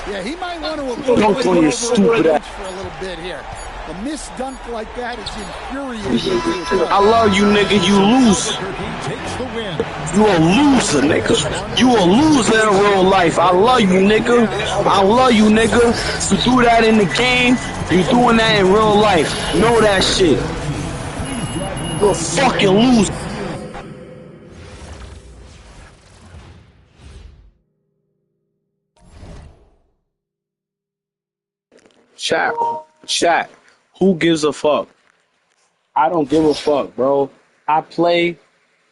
Yeah, he might want to Dunk on your stupid ass. for a little bit here. A missed dunk like that is infuriating. I love you, nigga. You lose. Takes the win. You a loser, nigga. You a loser in real life. I love you, nigga. I love you, nigga. You do that in the game, you doing that in real life. Know that shit. You're a fucking loser. Chat. Who gives a fuck? I don't give a fuck, bro. I play,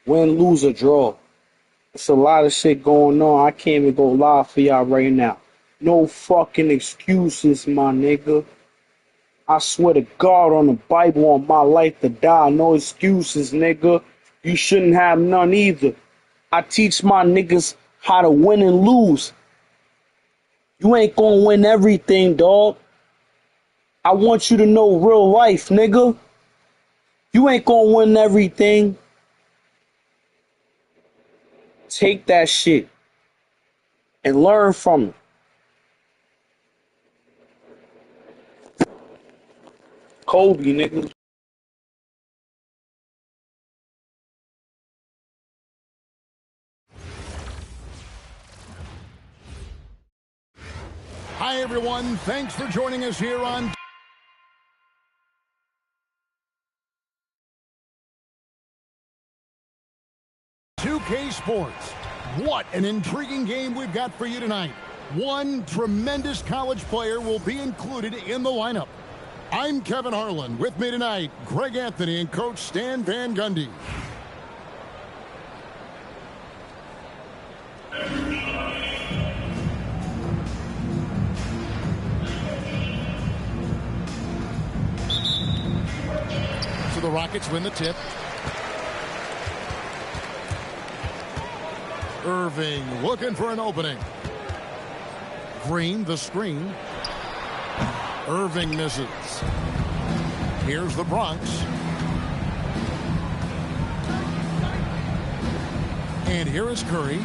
win, lose, or draw. It's a lot of shit going on. I can't even go live for y'all right now. No fucking excuses, my nigga. I swear to God on the Bible, on my life to die. No excuses, nigga. You shouldn't have none either. I teach my niggas how to win and lose. You ain't gonna win everything, dog. I want you to know real life, nigga. You ain't gonna win everything. Take that shit and learn from it. Kobe, nigga. Hi, everyone. Thanks for joining us here on 2K Sports. What an intriguing game we've got for you tonight. One tremendous college player will be included in the lineup. I'm Kevin Harlan. With me tonight, Greg Anthony and Coach Stan Van Gundy. So the Rockets win the tip. Irving looking for an opening. Green, the screen. Irving misses. Here's the Bronx. And here is Curry.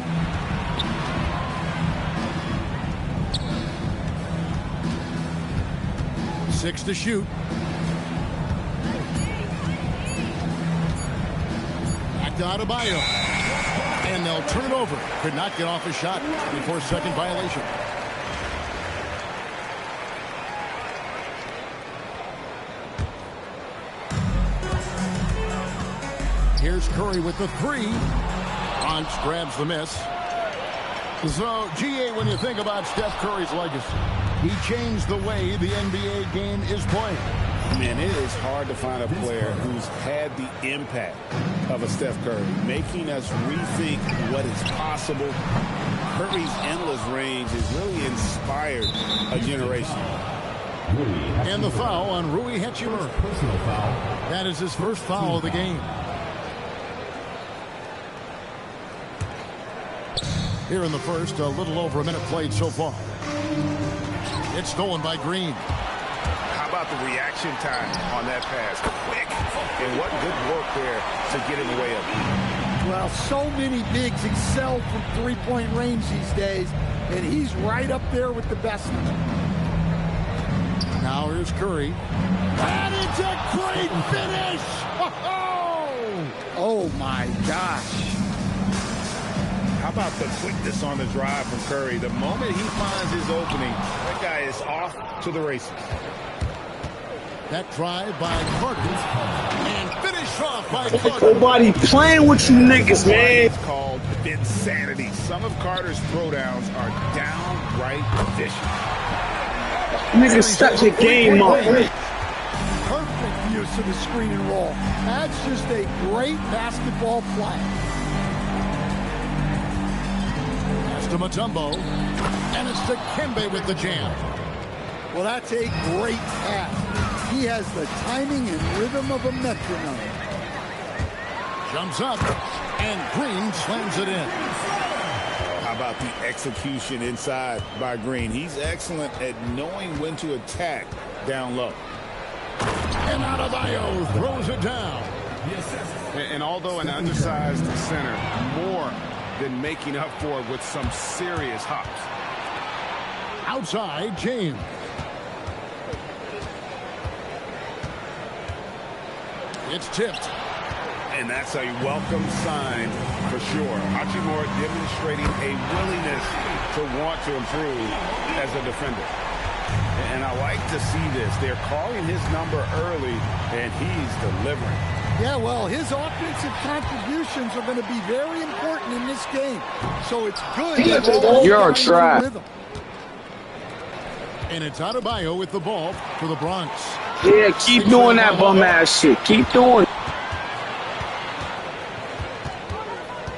Six to shoot. Back to Adebayo. And they'll turn it over. Could not get off a shot before second violation. Here's Curry with the three. Bronx grabs the miss. So, GA, when you think about Steph Curry's legacy, he changed the way the NBA game is played. Man, it is hard to find a player who's had the impact of a Steph Curry, making us rethink what is possible. Curry's endless range has really inspired a generation. And the foul on Rui Hachimura. That is his first foul of the game. Here in the first, a little over a minute played so far. It's stolen by Green. How about the reaction time on that pass? Quick. And what good work there to get in the way of it. Well, so many bigs excel from three-point range these days, and he's right up there with the best of them. Now here's Curry. And it's a great finish! Oh my gosh. How about the quickness on the drive from Curry? The moment he finds his opening, that guy is off to the races. That drive by Carter. And finished off by Carter. Nobody playing with you niggas, man. It's called insanity. Some of Carter's throwdowns are downright vicious. Niggas step your game up. Perfect use of the screen and roll. That's just a great basketball play. To Mutombo, and it's to Kembe with the jam. Well, that's a great pass. He has the timing and rhythm of a metronome. Jumps up, and Green slams it in. How about the execution inside by Green? He's excellent at knowing when to attack down low. And Adebayo throws it down. And although an undersized center, more than making up for it with some serious hops. Outside, James. It's tipped. And that's a welcome sign for sure. Hachimura demonstrating a willingness to want to improve as a defender. And I like to see this. They're calling his number early, and he's delivering. Yeah, well, his offensive contributions are going to be very important in this game. So it's good. You're a trash. And it's Adebayo with the ball for the Bronx. Yeah, keep doing that bum ass shit. Keep doing it.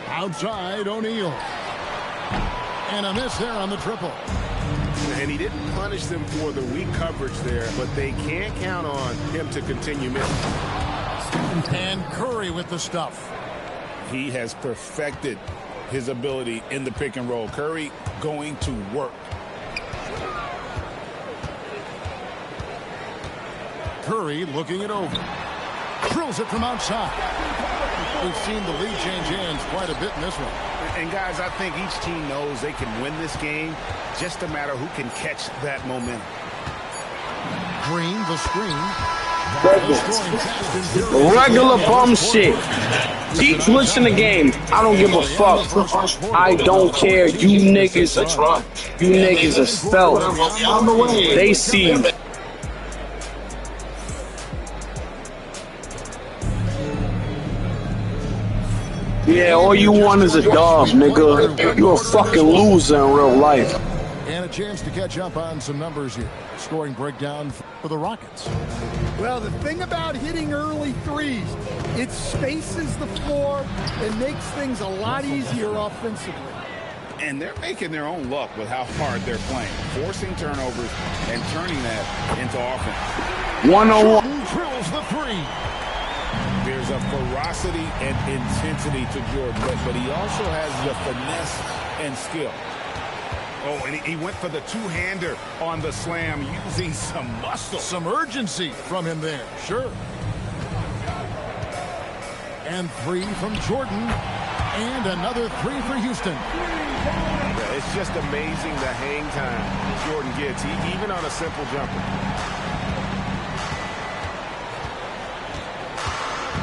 Outside, O'Neal. And a miss there on the triple. And he didn't punish them for the weak coverage there, but they can't count on him to continue missing. And Curry with the stuff. He has perfected his ability in the pick and roll. Curry going to work. Curry looking it over. Drills it from outside. We've seen the lead change hands quite a bit in this one. And guys, I think each team knows they can win this game. Just a matter who can catch that momentum. Green, the screen. Regular bum shit. Keep glitching the game. I don't give a fuck. I don't care. You niggas are stealth. They see. Yeah, all you want is a dub, nigga. You're a fucking loser in real life. And a chance to catch up on some numbers here. Scoring breakdown for the Rockets. Well, the thing about hitting early threes, it spaces the floor and makes things a lot easier offensively. And they're making their own luck with how hard they're playing, forcing turnovers and turning that into offense. One-on-one. Drills the three. There's a ferocity and intensity to Jordan, but he also has the finesse and skill. Oh, and he went for the two-hander on the slam, using some muscle. Some urgency from him there, sure. And 3 from Jordan. And another 3 for Houston. Yeah, it's just amazing the hang time Jordan gets, even on a simple jumper.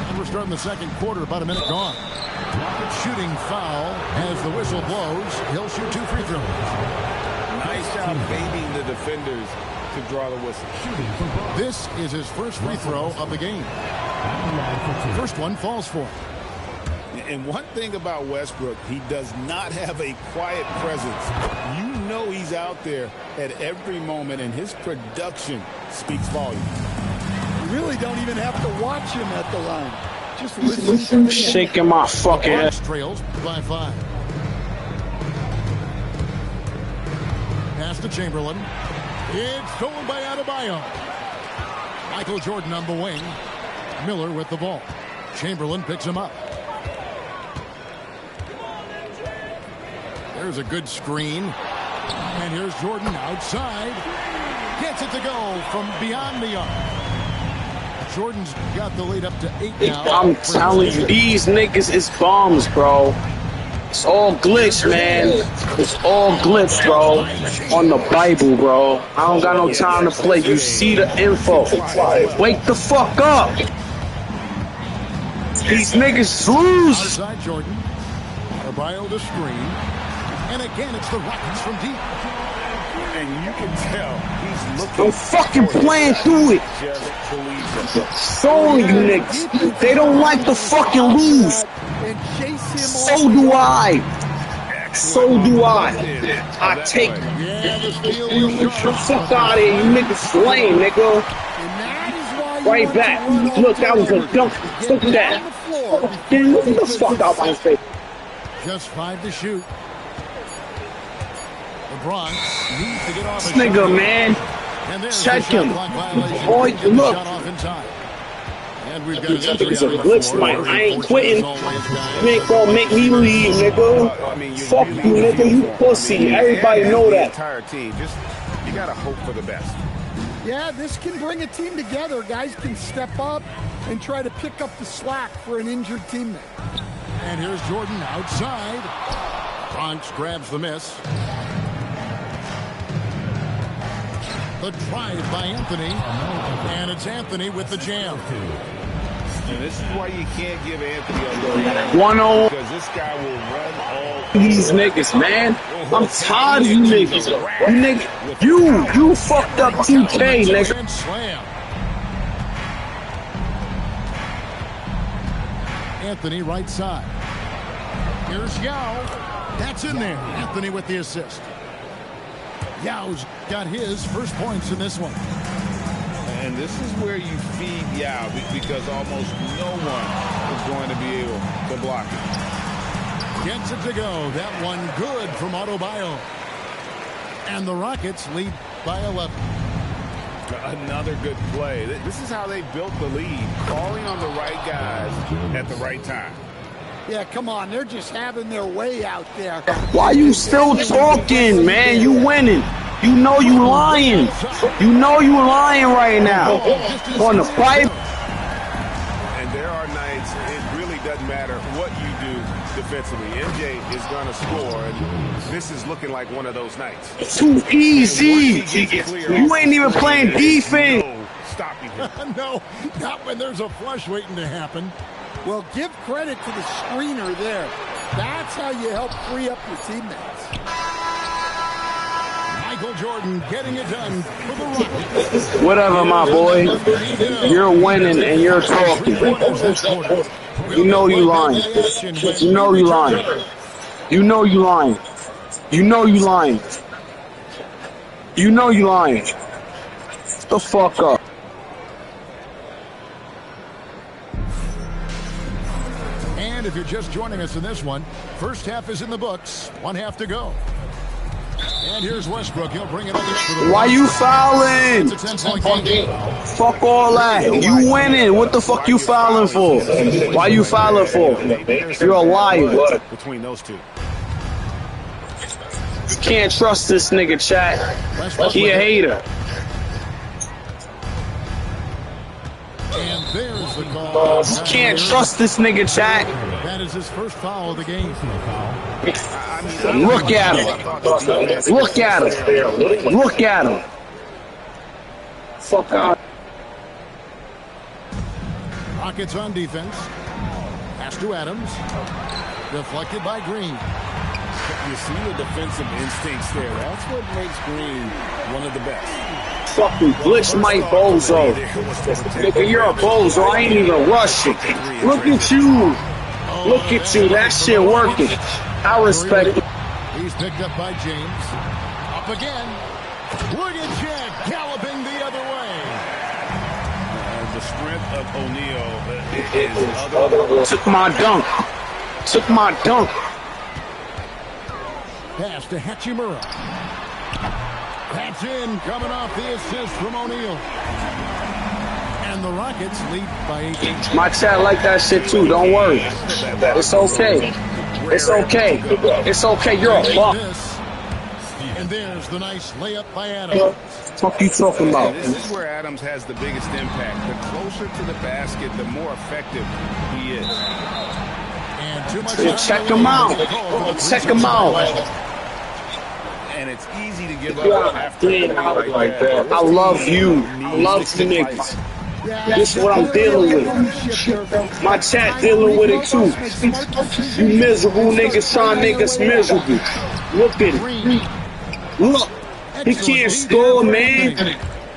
And we're starting the second quarter, about a minute gone. Shooting foul as the whistle blows. He'll shoot 2 free throws. Nice job baiting the defenders to draw the whistle. This is his first free throw of the game. First one falls for him. And one thing about Westbrook, he does not have a quiet presence. You know he's out there at every moment, and his production speaks volumes. You really don't even have to watch him at the line. Just listen to him. Shaking my fucking head. Trails by 5. Pass to Chamberlain. It's stolen by Adebayo. Michael Jordan on the wing. Miller with the ball. Chamberlain picks him up. There's a good screen. And here's Jordan outside. Gets it to go from beyond the arc. Jordan's got the lead up to 8 now. I'm telling you, these niggas is bums, bro. It's all glitch, man. It's all glitch, bro. On the Bible, bro. I don't got no time to play. You see the info. Wake the fuck up. These niggas lose. Outside Jordan. Adebayo to screen. And again, it's the Rockets from deep. And you can tell he's looking. I'm fucking playing through it. Showing you niggas. They don't like to fucking lose. So do I. So do I. I take the fuck out of here. You niggas lame, nigga. Right back. Look, that was a dunk. Look at that. Get the fuck out my face. Just 5 to shoot. LeBron needs to get off this nigga, man. Check him. Boy, look. And we've got a glitch, man. I ain't quitting. You ain't gonna make me leave, nigga. Fuck you, nigga. You pussy. Everybody know that. Entire team. Just you gotta hope for the best. Yeah, this can bring a team together. Guys can step up and try to pick up the slack for an injured teammate. And here's Jordan outside. Bronx grabs the miss. The drive by Anthony. And it's Anthony with the jam. And this is why you can't give Anthony a low. 1-0. Because this guy will run all these niggas, man. I'm tired of you niggas. You fucked up 2K, nigga. Slam. Anthony right side. Here's Yao. That's in there. Anthony with the assist. Yao's got his first points in this one. And this is where you feed Yao because almost no one is going to be able to block it. Gets it to go. That one good from Adebayo. And the Rockets lead by 11. Another good play. This is how they built the lead, calling on the right guys at the right time. Yeah, come on. They're just having their way out there. Why you still talking, man? You winning. You know you lying. You know you lying right now. On the pipe. And there are nights it really doesn't matter what you do defensively. MJ is going to score, and this is looking like one of those nights. Too easy. You ain't even playing defense. Stopping him. No, not when there's a flush waiting to happen. Well, give credit to the screener there. That's how you help free up your teammates. Michael Jordan getting it done for the Rockets. Whatever, my boy. You're winning and you're talking. You know you lying. You know you lying. You know you lying. You know you lying. You know you lying. Shut the fuck up. And if you're just joining us in this one, first half is in the books. 1 half to go. And here's Westbrook. He'll bring it up. Why you fouling? It's a 10-point game. Fuck all that. You winning. What the fuck you fouling for? Why you fouling for? You're a liar. Between those two. Can't trust this nigga, chat. He a hater. And there's the call. Can't trust this nigga, chat. That is his first foul of the game. Look at him. Look at him. Look at him. Fuck out. Rockets on defense. Pass to Adams. Deflected by Green. You see the defensive instincts there. That's what makes Green one of the best. Fucking glitch my bozo. Nigga, you're a bozo. I ain't even rushing. Look at you. Look at you. That shit working. I respect it. He's picked up by James. Up again. Look at Jack galloping the other way. The strength of O'Neal is other. Took my dunk. Took my dunk. Pass to Hachimura. That's in, coming off the assist from O'Neal. And the Rockets lead by 8. My chat like that shit too. Don't worry. It's okay. It's okay. It's okay. You're a fuck. And there's the nice layup by Adams. Fuck you talking about? This is where Adams has the biggest impact. The closer to the basket, the more effective he is. And too much. Check him out. Check him out. And it's easy to give up after a play like that. I love you. I love you niggas. This is what I'm dealing with. My chat dealing with it too. You miserable niggas trying to make us miserable. Look at it. Look. He can't score, man.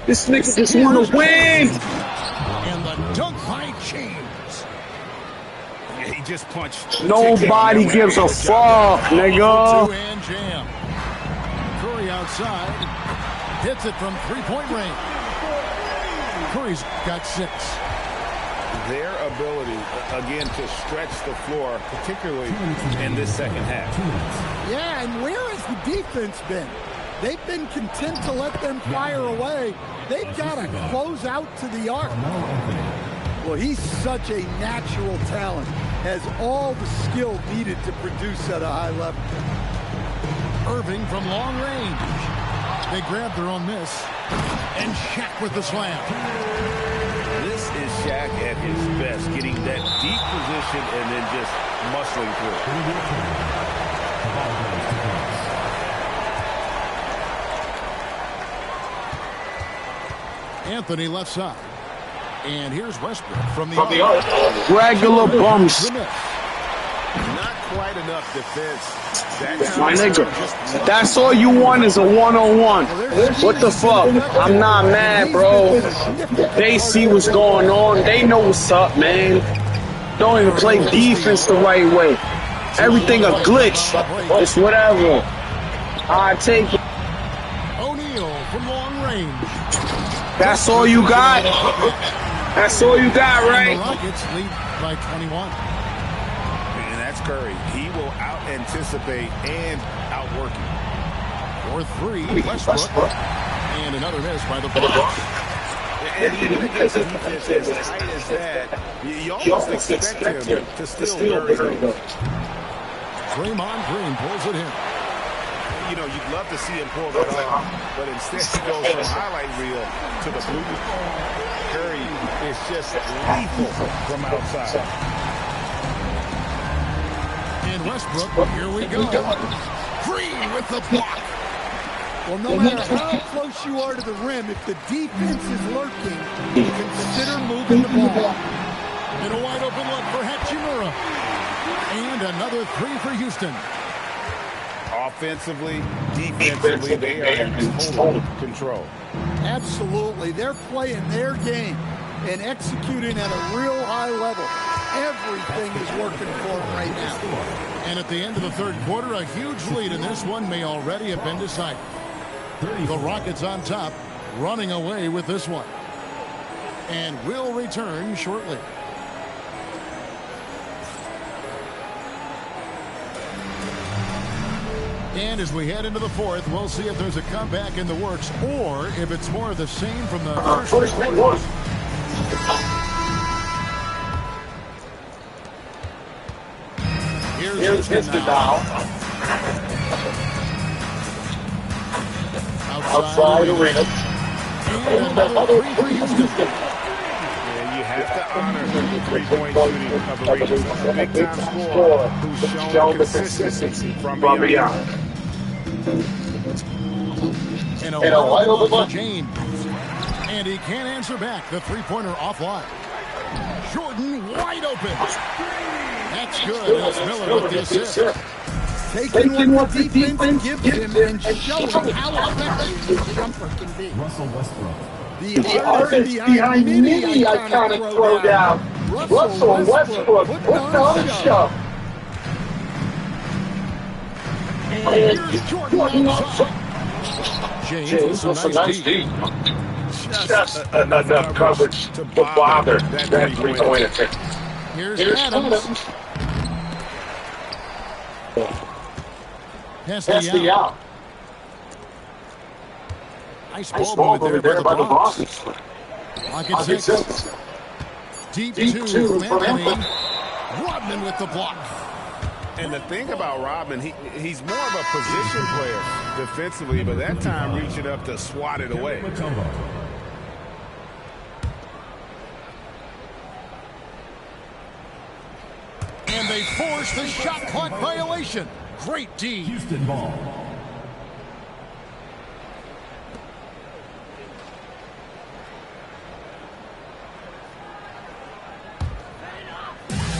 This nigga just want to win. And the dunk by James. He just punched. Nobody gives a fuck, nigga. And jam. Curry outside. Hits it from three-point range. Curry's got 6. Their ability, again, to stretch the floor, particularly in this second half. Yeah, and where has the defense been? They've been content to let them fire away. They've got to close out to the arc. Well, he's such a natural talent, has all the skill needed to produce at a high level. Irving from long range. They grab their own miss. And Shaq with the slam. This is Shaq at his best, getting that deep position and then just muscling through. Anthony left side. And here's Westbrook from the arc. Regular bums. Not quite enough defense. My nigga, that's all you want is a one-on-one. What the fuck? I'm not mad, bro. They see what's going on. They know what's up, man. Don't even play defense the right way. Everything a glitch. It's whatever. I take it. O'Neal from long range. That's all you got? That's all you got, right? The Rockets lead by 21. And that's Curry. He will out-anticipate and outwork you. For 3, Westbrook. And another miss by the Bucks. And even against a defense as tight as that, you almost expect him to still bury those. Draymond Green pulls it in. You know, you'd love to see him pull that off, but instead he goes from highlight reel to the blue. Curry is just lethal from outside. And Westbrook, here we go. Green with the block. Well, no matter how close you are to the rim, if the defense is lurking, consider moving the ball. And a wide open look for Hachimura. And another 3 for Houston. Offensively, defensively, they are in total control. Absolutely. They're playing their game and executing at a real high level. Everything is working for them right now. And at the end of the third quarter, a huge lead in this one may already have been decided. The Rockets on top, running away with this one. And will return shortly. And as we head into the fourth, we'll see if there's a comeback in the works or if it's more of the same from the first three quarters. Here's Houston now. outside arena. And another three for Houston. Yeah, you have to honor the three-point shooting of the region. Big-time scorer who's shown consistency from beyond. And a wide open look for James. And he can't answer back. The three-pointer offline. Jordan wide open. That's good. That's Miller with the assist. Taking what the defense gives him and showing how effective his jumper can be. Russell Westbrook. The artist behind many iconic throwdown. Russell Westbrook put on a show. And here's Jordan outside. James with some nice deep. Just enough coverage to bother that three-pointer. Here's Adams. Pass the out. Nice ball movement there by the Boston. Pocket six. Deep two from Anthony. Rodman with the block. And the thing about Rodman, he's more of a position player defensively, but that time reaching up to swat it away. And they force the shot clock violation. Great D. Houston ball.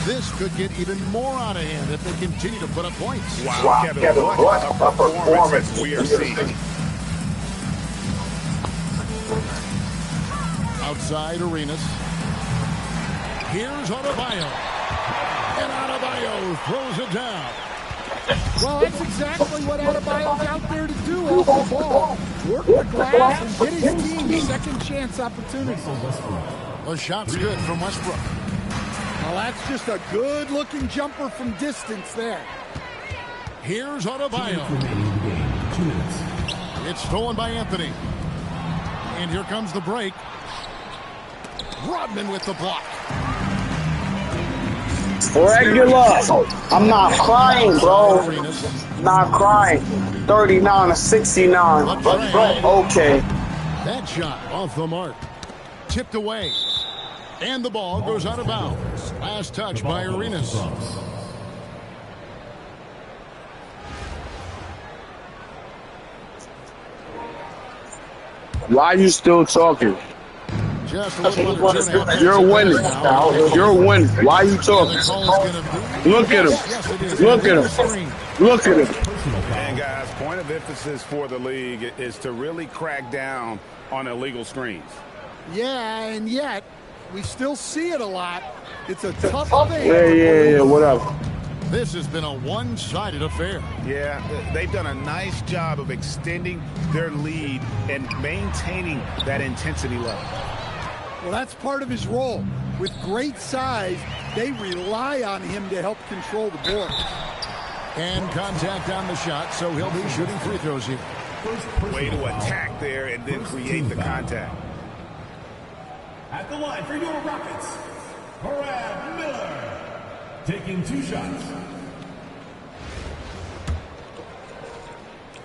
This could get even more out of hand if they continue to put up points. Wow, Kevin, what a performance we are seeing. Outside Arenas. Here's Adebayo. And Adebayo throws it down. Well, that's exactly what Adebayo's out there to do off the ball. Work the glass and get his team a second chance opportunity. The shot's good from Westbrook. Well, that's just a good-looking jumper from distance there. Here's Adebayo. It's stolen by Anthony. And here comes the break. Rodman with the block. Regular. I'm not crying, bro. Not crying. 39 to 69. Okay. That shot off the mark. Tipped away. And the ball goes out of bounds. Last touch by Arenas. Why are you still talking? Just a little under 2.5. You're winning. You're winning. Why are you talking? Look at him. Look at him. Look at him. And guys, point of emphasis for the league is to really crack down on illegal screens. Yeah, and yet we still see it a lot. It's a tough thing. Yeah, whatever. This has been a one-sided affair. Yeah, they've done a nice job of extending their lead and maintaining that intensity level. Well, that's part of his role. With great size, they rely on him to help control the board. And contact on the shot, so he'll be shooting free throws here. Way to attack there and then create the contact. At the line for your Rockets, Brad Miller. Taking 2 shots.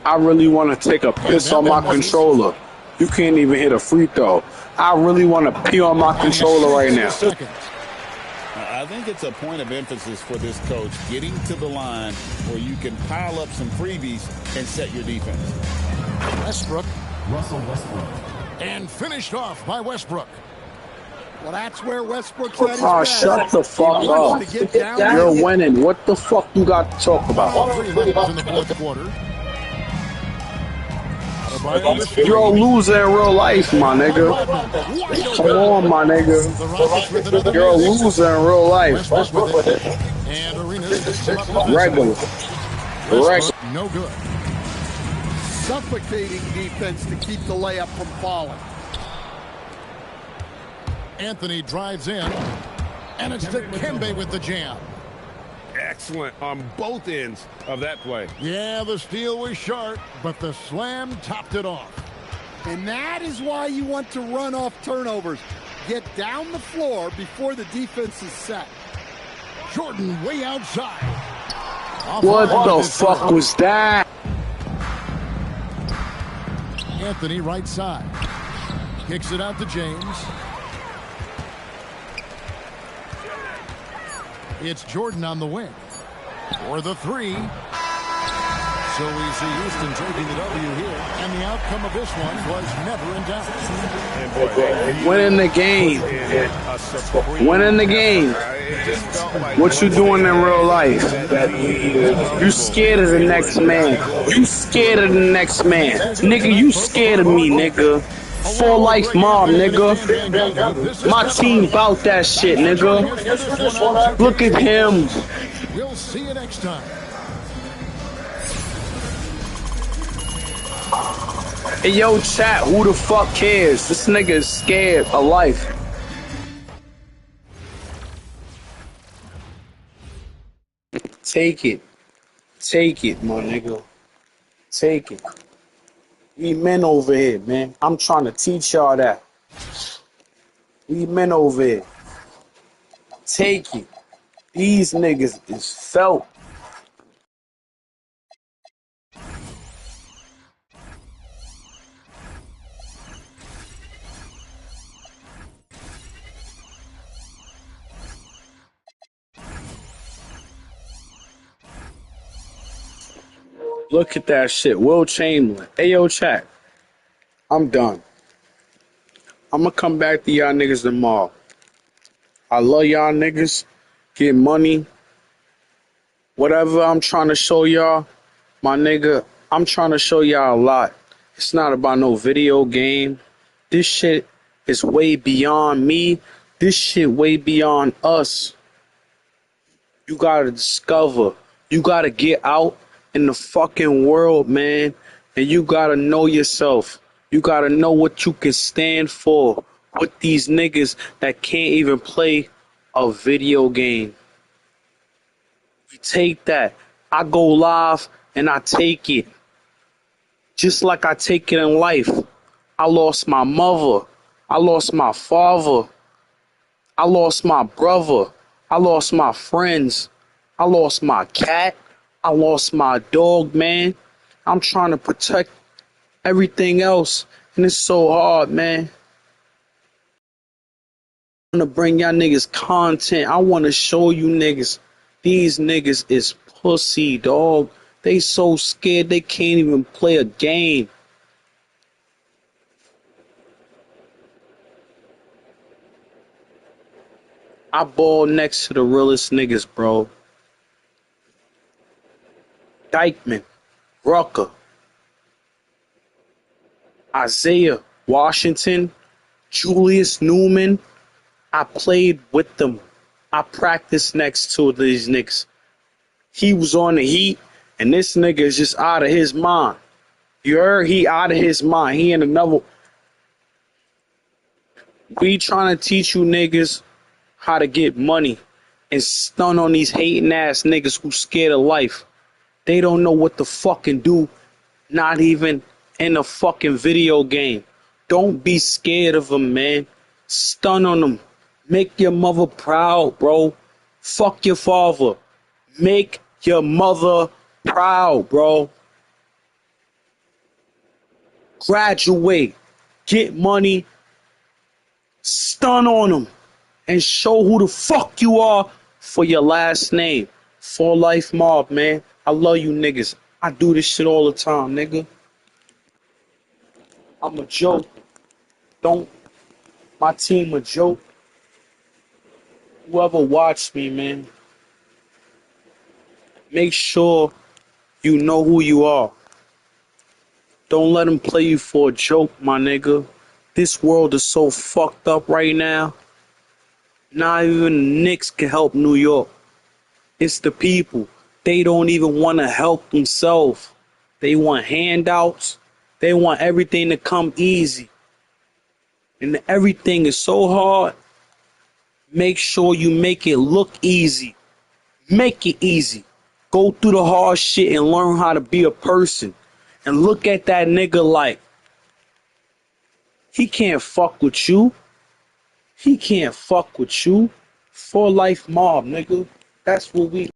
I really want to take a piss on my controller. You can't even hit a free throw. I really want to pee on my controller right now. I think it's a point of emphasis for this coach, getting to the line where you can pile up some freebies and set your defense. Westbrook. Russell Westbrook. And finished off by Westbrook. Well, that's where Westbrook's at his Oh, best. shut the fuck up. You're winning. What the fuck you got to talk about? 3 minutes in the fourth quarter. You're a loser in real life, my nigga. Come on, my nigga. You're a loser in real life. And Arenas Regular. No good. Suffocating defense to keep the layup from falling. Anthony drives in. And it's Dikembe with the jam. Excellent on both ends of that play. Yeah, the steal was sharp, but the slam topped it off. And that is why you want to run off turnovers. Get down the floor before the defense is set. Jordan way outside. What the fuck was that? Anthony right side. Kicks it out to James. It's Jordan on the wing. For the three. So we see Houston taking the W here. And the outcome of this one was never in doubt. Winning the game. Winning the game. What you doing in real life? You scared of the next man. You scared of the next man. Nigga, you scared of me, nigga. 4Life Mob, nigga. My team bout that shit, nigga. Look at him. We'll see you next time. Hey, yo, chat, who the fuck cares? This nigga is scared of life. Take it. Take it, my nigga. Take it. We men over here, man. I'm trying to teach y'all that. We men over here. Take it. These niggas is felt. Look at that shit. Will Chamberlain. Ayo, chat. I'm done. I'm gonna come back to y'all niggas tomorrow. I love y'all niggas. Get money. Whatever I'm trying to show y'all, my nigga, I'm trying to show y'all a lot. It's not about no video game. This shit is way beyond me. This shit way beyond us. You gotta discover. You gotta get out in the fucking world, man. And you gotta know yourself. You gotta know what you can stand for with these niggas that can't even play a video game. You take that. I go live and I take it. Just like I take it in life. I lost my mother. I lost my father. I lost my brother. I lost my friends. I lost my cat. I lost my dog, man. I'm trying to protect everything else. And it's so hard, man. I want to bring y'all niggas content. I want to show you niggas. These niggas is pussy, dog. They so scared they can't even play a game. I ball next to the realest niggas, bro. Dykeman, Rucker, Isaiah Washington, Julius Newman. I played with them. I practiced next to these niggas. He was on the Heat, and this nigga is just out of his mind. You heard? He out of his mind. He in another. We trying to teach you niggas how to get money and stun on these hating ass niggas who scared of life. They don't know what to fucking do, not even in a fucking video game. Don't be scared of them, man. Stun on them. Make your mother proud, bro. Fuck your father. Make your mother proud, bro. Graduate. Get money. Stun on them. And show who the fuck you are for your last name. 4Life Mob, man. I love you niggas. I do this shit all the time, nigga. I'm a joke. Don't. My team a joke. Whoever watched me, man. Make sure you know who you are. Don't let them play you for a joke, my nigga. This world is so fucked up right now. Not even the Knicks can help New York. It's the people. They don't even want to help themselves. They want handouts. They want everything to come easy. And everything is so hard. Make sure you make it look easy. Make it easy. Go through the hard shit and learn how to be a person. And look at that nigga like, he can't fuck with you. He can't fuck with you. 4Life Mob, nigga. That's what we